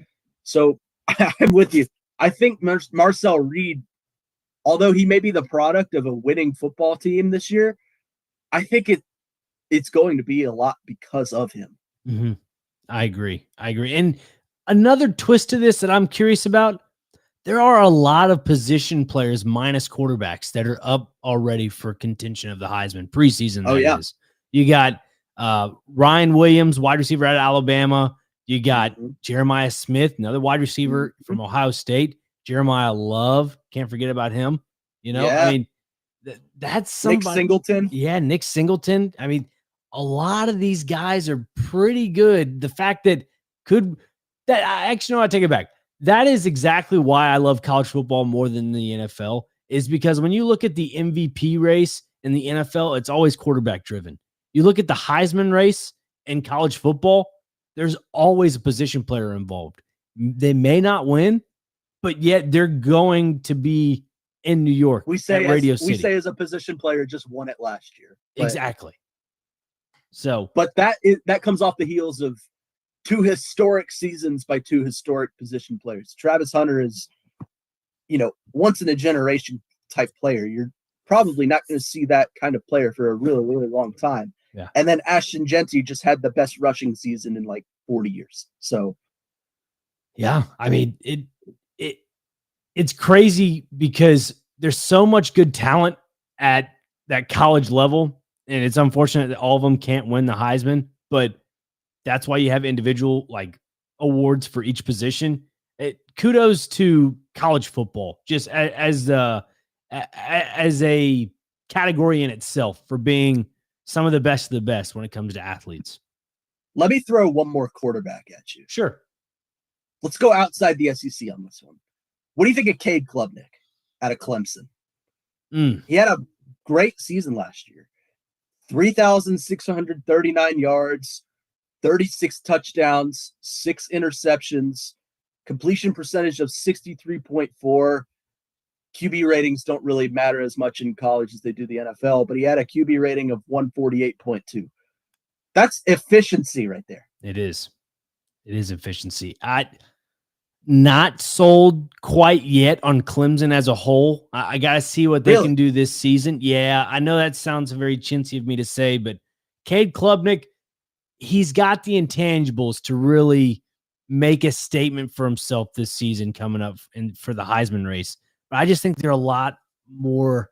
So I'm with you. I think Marcel Reed, although he may be the product of a winning football team this year, I think it's going to be a lot because of him. Mm-hmm. I agree. And another twist to this that I'm curious about, there are a lot of position players minus quarterbacks that are up already for contention of the Heisman preseason. Is. You got Ryan Williams, wide receiver out of Alabama. You got Jeremiah Smith, another wide receiver from Ohio State. Jeremiah Love, can't forget about him. I mean, that's somebody. Nick Singleton. Yeah, Nick Singleton. I mean, a lot of these guys are pretty good. The fact that I take it back. That is exactly why I love college football more than the NFL, is because when you look at the MVP race in the NFL, it's always quarterback driven. You look at the Heisman race in college football, there's always a position player involved. They may not win, but yet they're going to be in New York. We say as a position player just won it last year. Exactly. So, but that comes off the heels of two historic seasons by two historic position players. Travis Hunter is, once in a generation type player. You're probably not going to see that kind of player for a really, really long time. Yeah. And then Ashton Genty just had the best rushing season in like 40 years. So Yeah, I mean it's crazy because there's so much good talent at that college level, and it's unfortunate that all of them can't win the Heisman, but that's why you have individual like awards for each position. Kudos to college football, just as a category in itself for being some of the best of the best when it comes to athletes. Let me throw one more quarterback at you. Sure. Let's go outside the SEC on this one. What do you think of Cade Klubnik out of Clemson? He had a great season last year. 3,639 yards, 36 touchdowns, 6 interceptions, completion percentage of 63.4. QB ratings don't really matter as much in college as they do the NFL, but he had a QB rating of 148.2. That's efficiency right there. It is. It is efficiency. Not sold quite yet on Clemson as a whole. I got to see what they can do this season. Yeah, I know that sounds very chintzy of me to say, but Cade Klubnik, he's got the intangibles to really make a statement for himself this season coming up for the Heisman race. But I just think there are a lot more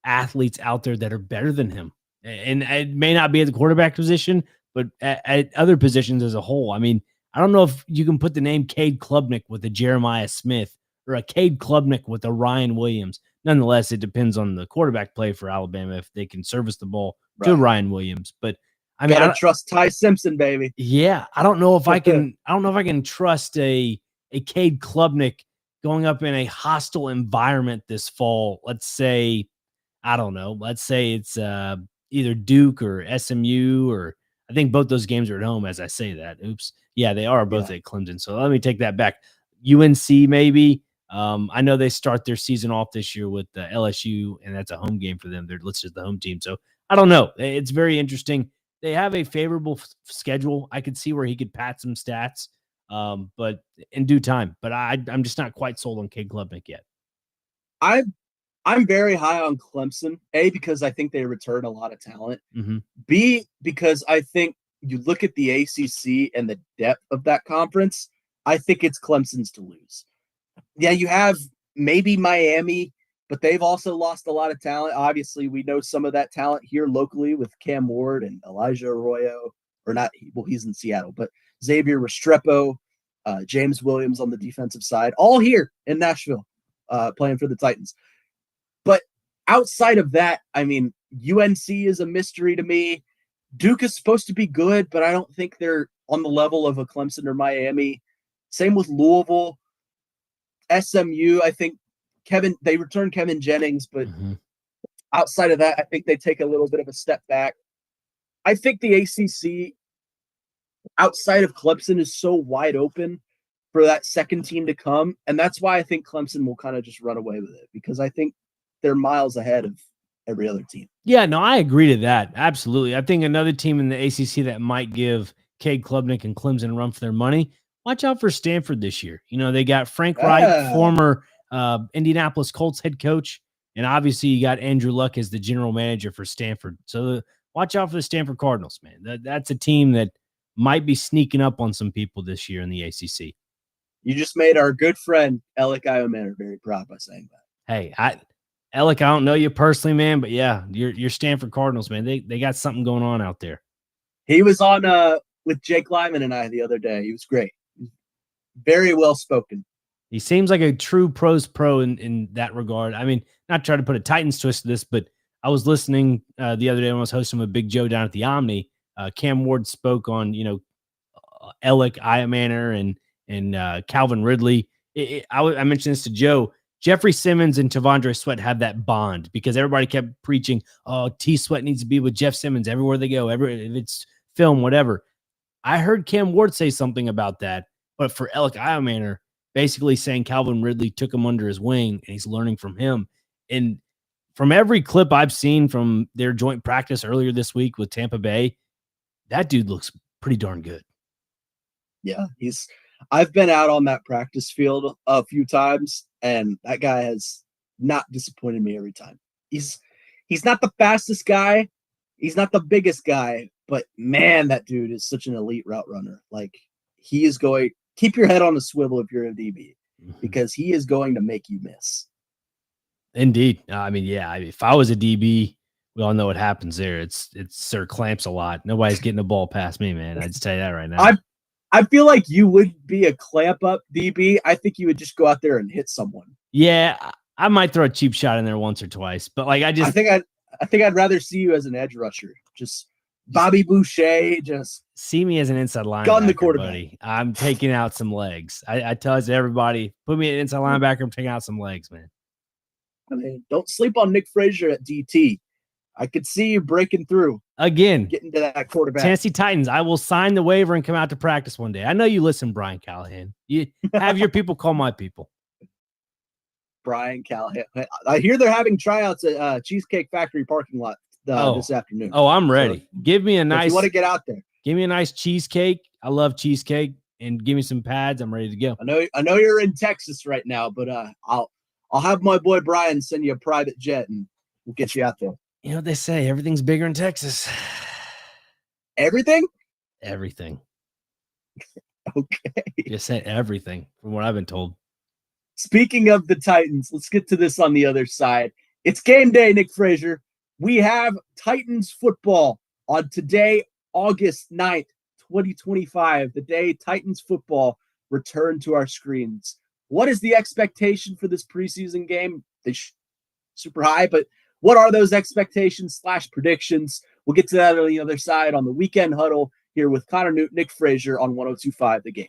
athletes out there that are better than him. And it may not be at the quarterback position, but at other positions as a whole. I mean, I don't know if you can put the name Cade Klubnik with a Jeremiah Smith or a Cade Klubnik with a Ryan Williams. Nonetheless, it depends on the quarterback play for Alabama if they can service the ball to Ryan Williams. But I mean, I trust Ty Simpson, baby. Yeah, I don't know if I can. I don't know if I can trust a Cade Klubnik going up in a hostile environment this fall. Let's say, I don't know. Let's say it's either Duke or SMU, or I think both those games are at home. As I say that, oops. Yeah, they are both at Clemson. So let me take that back. UNC maybe. I know they start their season off this year with LSU, and that's a home game for them. They're listed as the home team. So I don't know. It's very interesting. They have a favorable schedule. I could see where he could pad some stats, but in due time. But I'm just not quite sold on Cade Klubnik yet. I'm very high on Clemson. A, because I think they return a lot of talent. Mm-hmm. B, because I think you look at the ACC and the depth of that conference, I think it's Clemson's to lose. Yeah, you have maybe Miami, but they've also lost a lot of talent. Obviously, we know some of that talent here locally with Cam Ward and Elijah Arroyo, or not, well, he's in Seattle, but Xavier Restrepo, James Williams on the defensive side, all here in Nashville, playing for the Titans. But outside of that, I mean, UNC is a mystery to me. Duke is supposed to be good, but I don't think they're on the level of a Clemson or Miami. Same with Louisville. SMU, I think they returned Kevin Jennings, but outside of that, I think they take a little bit of a step back. I think the ACC outside of Clemson is so wide open for that second team to come. And that's why I think Clemson will kind of just run away with it, because I think they're miles ahead of every other team. Yeah, no, I agree to that. Absolutely. I think another team in the ACC that might give Cade Klubnik and Clemson a run for their money, watch out for Stanford this year. You know, they got Frank Wright, former Indianapolis Colts head coach, and obviously you got Andrew Luck as the general manager for Stanford. So watch out for the Stanford Cardinals, man. That's a team that might be sneaking up on some people this year in the ACC. You just made our good friend Alec Iomanner very proud by saying that. Hey, Alec, I don't know you personally, man, but yeah, you're Stanford Cardinals, man. They got something going on out there. He was on with Jake Lyman and I the other day. He was great. Very well spoken. He seems like a true pros pro in that regard. I mean, not trying to put a Titans twist to this, but I was listening the other day when I was hosting with Big Joe down at the Omni. Cam Ward spoke on, Alec Iomanner and Calvin Ridley. I mentioned this to Joe. Jeffrey Simmons and Tavondre Sweat have that bond because everybody kept preaching, oh, T Sweat needs to be with Jeff Simmons everywhere they go, if it's film, whatever. I heard Cam Ward say something about that, but for Alec Iomanner, basically saying Calvin Ridley took him under his wing and he's learning from him. And from every clip I've seen from their joint practice earlier this week with Tampa Bay, that dude looks pretty darn good. Yeah, I've been out on that practice field a few times, and that guy has not disappointed me every time. He's not the fastest guy. He's not the biggest guy, but man, that dude is such an elite route runner. Like, he is going keep your head on a swivel if you're a DB, because he is going to make you miss. Indeed. I mean, yeah. If I was a DB, we all know what happens there. It's Sir Clamps a lot. Nobody's getting the ball past me, man. I just tell you that right now. I feel like you would be a clamp up DB. I think you would just go out there and hit someone. Yeah, I might throw a cheap shot in there once or twice, but like I think I'd rather see you as an edge rusher. Just Bobby Boucher, just see me as an inside linebacker, gun the quarterback. buddy. I'm taking out some legs. I tell everybody, put me an inside linebacker. I'm taking out some legs, man. I mean, don't sleep on Nick Frazier at DT. I could see you breaking through again, getting to that quarterback. Tennessee Titans. I will sign the waiver and come out to practice one day. I know you listen, Brian Callahan. You have your people call my people. Brian Callahan. I hear they're having tryouts at Cheesecake Factory parking lot this afternoon. Oh, I'm ready. So, give me a nice. If you want to get out there, give me a nice cheesecake. I love cheesecake, and give me some pads. I'm ready to go. I know you're in Texas right now, but I'll have my boy Brian send you a private jet, and we'll get you out there. You know what they say? Everything's bigger in Texas. Everything? Everything. Okay. Just say everything from what I've been told. Speaking of the Titans, let's get to this on the other side. It's game day, Nick Frazier. We have Titans football on today, August 9th, 2025, the day Titans football returned to our screens. What is the expectation for this preseason game? Super high, but what are those expectations / predictions? We'll get to that on the other side on the Weekend Huddle here with Connor Newton, Nick Frazier on 102.5 The Game.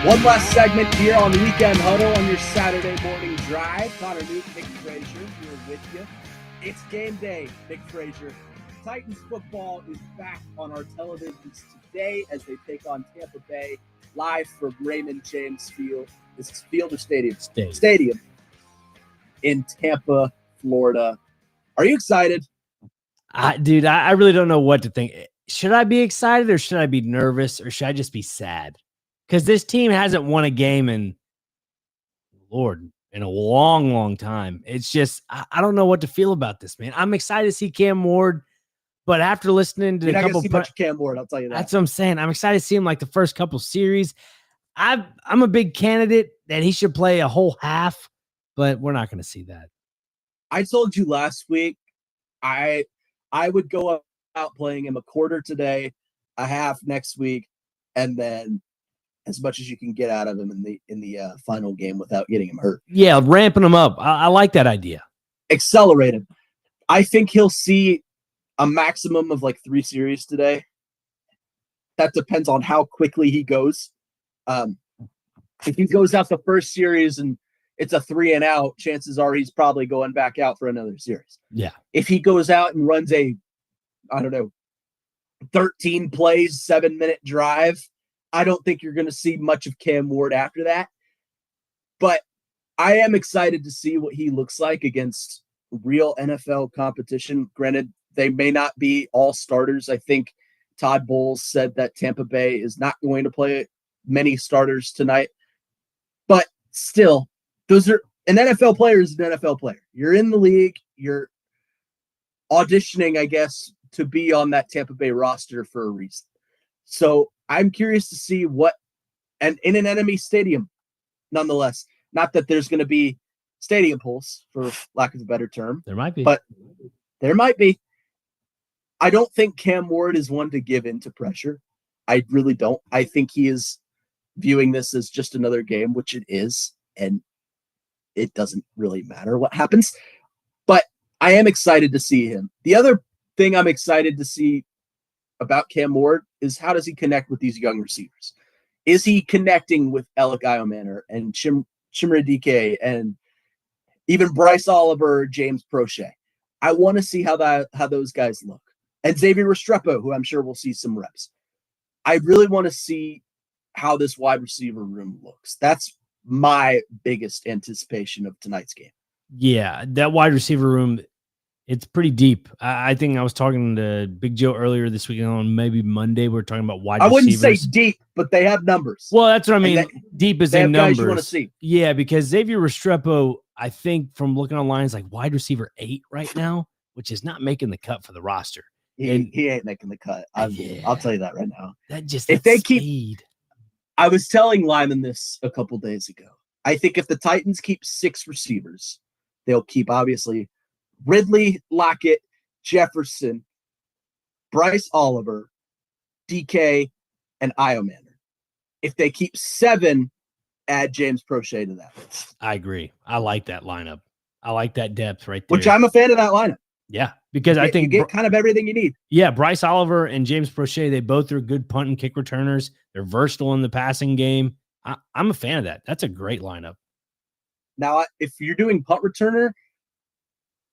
One last segment here on Weekend Huddle on your Saturday morning drive. Connor Newt, Nick Frazier here with you. It's game day, Nick Frazier. Titans football is back on our televisions today as they take on Tampa Bay live from Raymond James Field. This is Field or Stadium? Stadium in Tampa, Florida. Are you excited? Dude, I really don't know what to think. Should I be excited or should I be nervous or should I just be sad? Because this team hasn't won a game in a long, long time. It's just, I don't know what to feel about this, man. I'm excited to see Cam Ward, but after listening to You're a not couple gonna see much of Cam Ward, I'll tell you that. That's what I'm saying. I'm excited to see him like the first couple series. I'm a big candidate that he should play a whole half, but we're not going to see that. I told you last week, I would go out playing him a quarter today, a half next week, and then as much as you can get out of him in the final game without getting him hurt. Yeah, ramping him up. I like that idea. Accelerate him. I think he'll see a maximum of like 3 series today. That depends on how quickly he goes. If he goes out the first series and it's a 3 and out, chances are he's probably going back out for another series. Yeah. If he goes out and runs 13 plays, 7-minute drive, I don't think you're going to see much of Cam Ward after that. But I am excited to see what he looks like against real NFL competition. Granted, they may not be all starters. I think Todd Bowles said that Tampa Bay is not going to play many starters tonight. But still, those are an NFL player is an NFL player. You're in the league. You're auditioning, I guess, to be on that Tampa Bay roster for a reason. So I'm curious to see and in an enemy stadium, nonetheless. Not that there's going to be stadium pulse, for lack of a better term. There might be. But there might be. I don't think Cam Ward is one to give in to pressure. I really don't. I think he is viewing this as just another game, which it is, and it doesn't really matter what happens. But I am excited to see him. The other thing I'm excited to see about Cam Ward is how does he connect with these young receivers? Is he connecting with Alec Iomanner and Chimere Dike and even Bryce Oliver, James Prochet? I want to see how those guys look. And Xavier Restrepo, who I'm sure will see some reps. I really want to see how this wide receiver room looks. That's my biggest anticipation of tonight's game. Yeah, that wide receiver room, it's pretty deep. I think I was talking to Big Joe earlier this week on maybe Monday. We are talking about wide receivers. I wouldn't say deep, but they have numbers. Well, that's what I mean. Deep is in numbers. You want to see. Yeah, because Xavier Restrepo, I think from looking online, is like wide receiver 8 right now, which is not making the cut for the roster. He ain't making the cut. I'll tell you that right now. If they keep, I was telling Lyman this a couple days ago. I think if the Titans keep 6 receivers, they'll keep obviously Ridley, Lockett, Jefferson, Bryce Oliver, DK, and Iomanner. If they keep 7, add James Prochet to that list. I agree. I like that lineup. I like that depth right there. Which I'm a fan of that lineup. Yeah, because I think you get kind of everything you need. Yeah, Bryce Oliver and James Prochet, they both are good punt and kick returners. They're versatile in the passing game. I'm a fan of that. That's a great lineup. Now, if you're doing punt returner,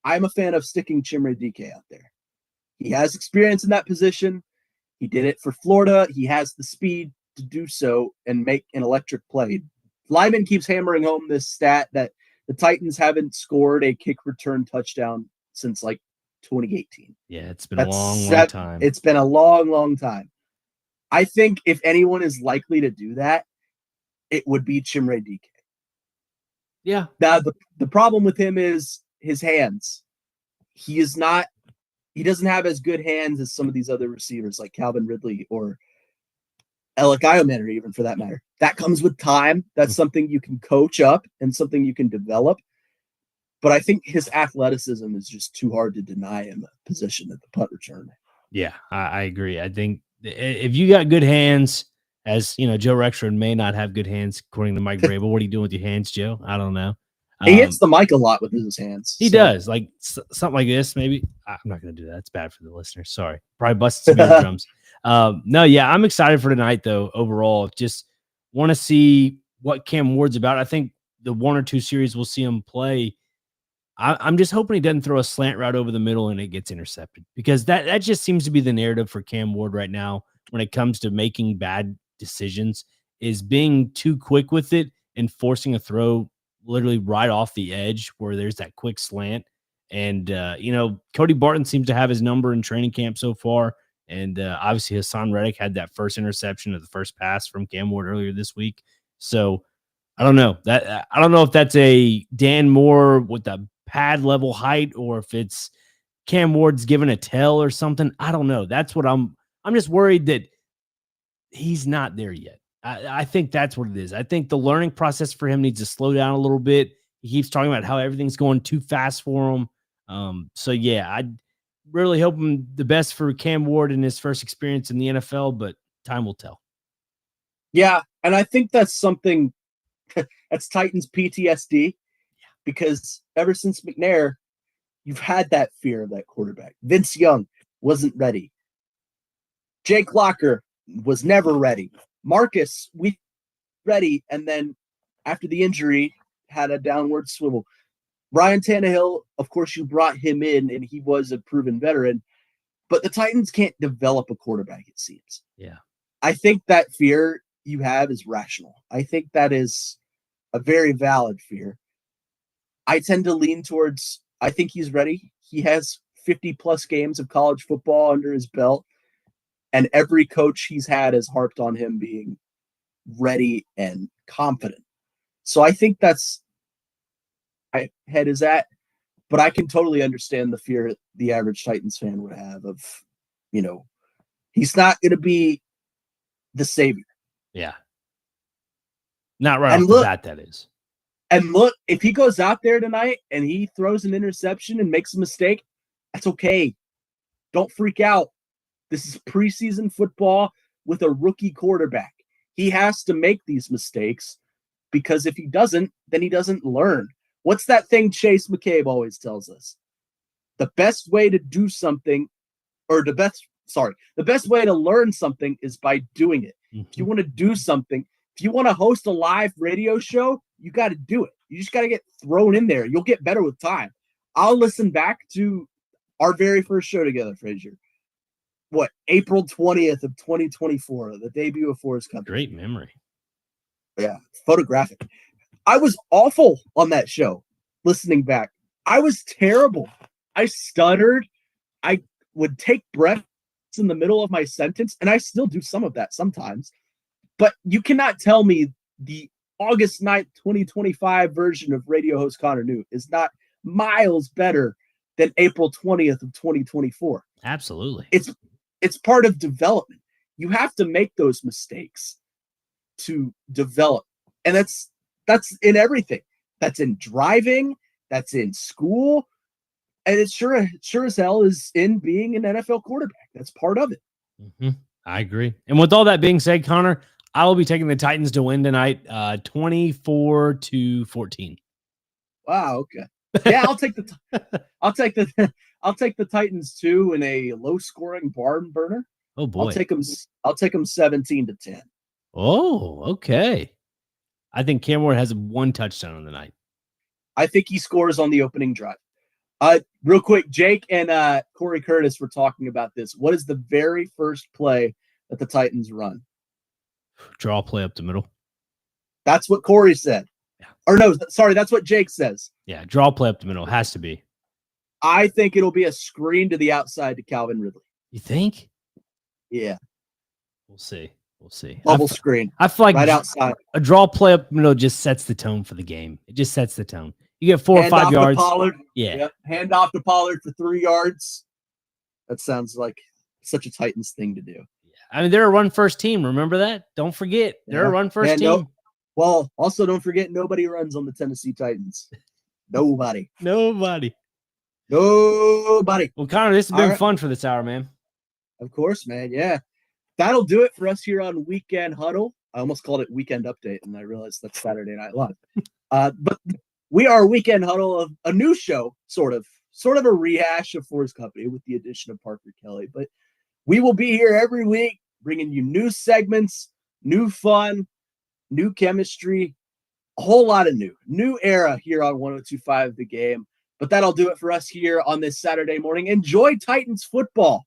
I'm a fan of sticking Chimere Dike out there. He has experience in that position. He did it for Florida. He has the speed to do so and make an electric play. Lyman keeps hammering home this stat that the Titans haven't scored a kick return touchdown since like 2018. Yeah, it's been a long time. It's been a long, long time. I think if anyone is likely to do that, it would be Chimere Dike. Yeah. Now, the problem with him is his hands. He doesn't have as good hands as some of these other receivers like Calvin Ridley or Alec Iomanner, even for that matter. That comes with time. That's something you can coach up and something you can develop. But I think his athleticism is just too hard to deny him a position at the punt return. Yeah, I agree. I think if you got good hands, as you know, Joe Rexford may not have good hands, according to Mike Vrabel. What are you doing with your hands, Joe? I don't know. He hits the mic a lot with his hands. He does, like something like this. Maybe I'm not going to do that. It's bad for the listeners. Sorry, probably busted some eardrums. No, yeah, I'm excited for tonight though. Overall, just Want to see what Cam Ward's about. I think the 1 or 2 series we'll see him play. I'm just hoping he doesn't throw a slant route over the middle and it gets intercepted, because that just seems to be the narrative for Cam Ward right now when it comes to making bad decisions, is being too quick with it and forcing a throw literally right off the edge where there's that quick slant. And, Cody Barton seems to have his number in training camp so far. And obviously Hassan Reddick had that first interception of the first pass from Cam Ward earlier this week. So I don't know if that's a Dan Moore with the pad level height, or if it's Cam Ward's given a tell or something. I don't know. That's what I'm just worried that he's not there yet. I think that's what it is. I think the learning process for him needs to slow down a little bit. He keeps talking about how everything's going too fast for him. I really hoping the best for Cam Ward in his first experience in the NFL, but time will tell. Yeah, and I think that's something that's Titans PTSD, because ever since McNair, you've had that fear of that quarterback. Vince Young wasn't ready. Jake Locker was never ready. Marcus, we ready, and then after the injury, had a downward swivel. Ryan Tannehill, of course, you brought him in, and he was a proven veteran, but the Titans can't develop a quarterback, it seems. Yeah. I think that fear you have is rational. I think that is a very valid fear. I tend to lean towards, I think he's ready. He has 50-plus games of college football under his belt, and every coach he's had has harped on him being ready and confident. So I think that's my head is at, but I can totally understand the fear the average Titans fan would have of, he's not going to be the savior. Yeah. Not right off the bat, that is. And look, if he goes out there tonight and he throws an interception and makes a mistake, that's okay. Don't freak out. This is preseason football with a rookie quarterback. He has to make these mistakes, because if he doesn't, then he doesn't learn. What's that thing Chase McCabe always tells us? The best way to do something, or the best way to learn something is by doing it. Mm-hmm. If you want to do something, if you want to host a live radio show, you got to do it. You just got to get thrown in there. You'll get better with time. I'll listen back to our very first show together, Frazier. April 20th of 2024, the debut of Forrest Cup. Great memory. Yeah, photographic. I was awful on that show, listening back. I was terrible. I stuttered. I would take breaths in the middle of my sentence, and I still do some of that sometimes. But you cannot tell me the August 9th, 2025 version of radio host Connor Newt is not miles better than April 20th of 2024. Absolutely. It's part of development. You have to make those mistakes to develop. And that's in everything. That's in driving, that's in school, and it sure as hell is in being an NFL quarterback. That's part of it. Mm-hmm. I agree. And with all that being said, Connor, I will be taking the Titans to win tonight, 24-14. Wow. Okay. Yeah, I'll take the Titans too in a low-scoring barn burner. Oh boy. I'll take them 17-10. Oh, okay. I think Cam Ward has 1 touchdown on the night. I think he scores on the opening drive. Real quick, Jake and Corey Curtis were talking about this. What is the very first play that the Titans run? Draw play up the middle. That's what Corey said. Yeah. Or no, sorry, that's what Jake says. Yeah, draw play up the middle. Has to be. I think it'll be a screen to the outside to Calvin Ridley. You think? Yeah. We'll see. Bubble screen. I feel like right outside. A draw play up the middle just sets the tone for the game. It just sets the tone. You get 4 or 5 yards. Pollard. Yeah. Yep. Hand off to Pollard for 3 yards. That sounds like such a Titans thing to do. I mean, they're a run-first team. Remember that? Don't forget. They're a run-first team. No, well, also don't forget, nobody runs on the Tennessee Titans. Nobody. Well, Connor, this has been fun for this hour, man. Of course, man. Yeah. That'll do it for us here on Weekend Huddle. I almost called it Weekend Update, and I realized that's Saturday Night Live. But we are Weekend Huddle, of a new show, sort of a rehash of Forrest Company with the addition of Parker Kelly. But we will be here every week bringing you new segments, new fun, new chemistry, a whole lot of new era here on 102.5 The Game. But that'll do it for us here on this Saturday morning. Enjoy Titans football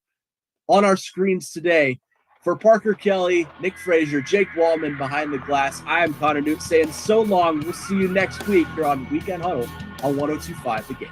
on our screens today. For Parker Kelly, Nick Frazier, Jake Wallman behind the glass, I am Connor Newt saying so long. We'll see you next week here on Weekend Huddle on 102.5 The Game.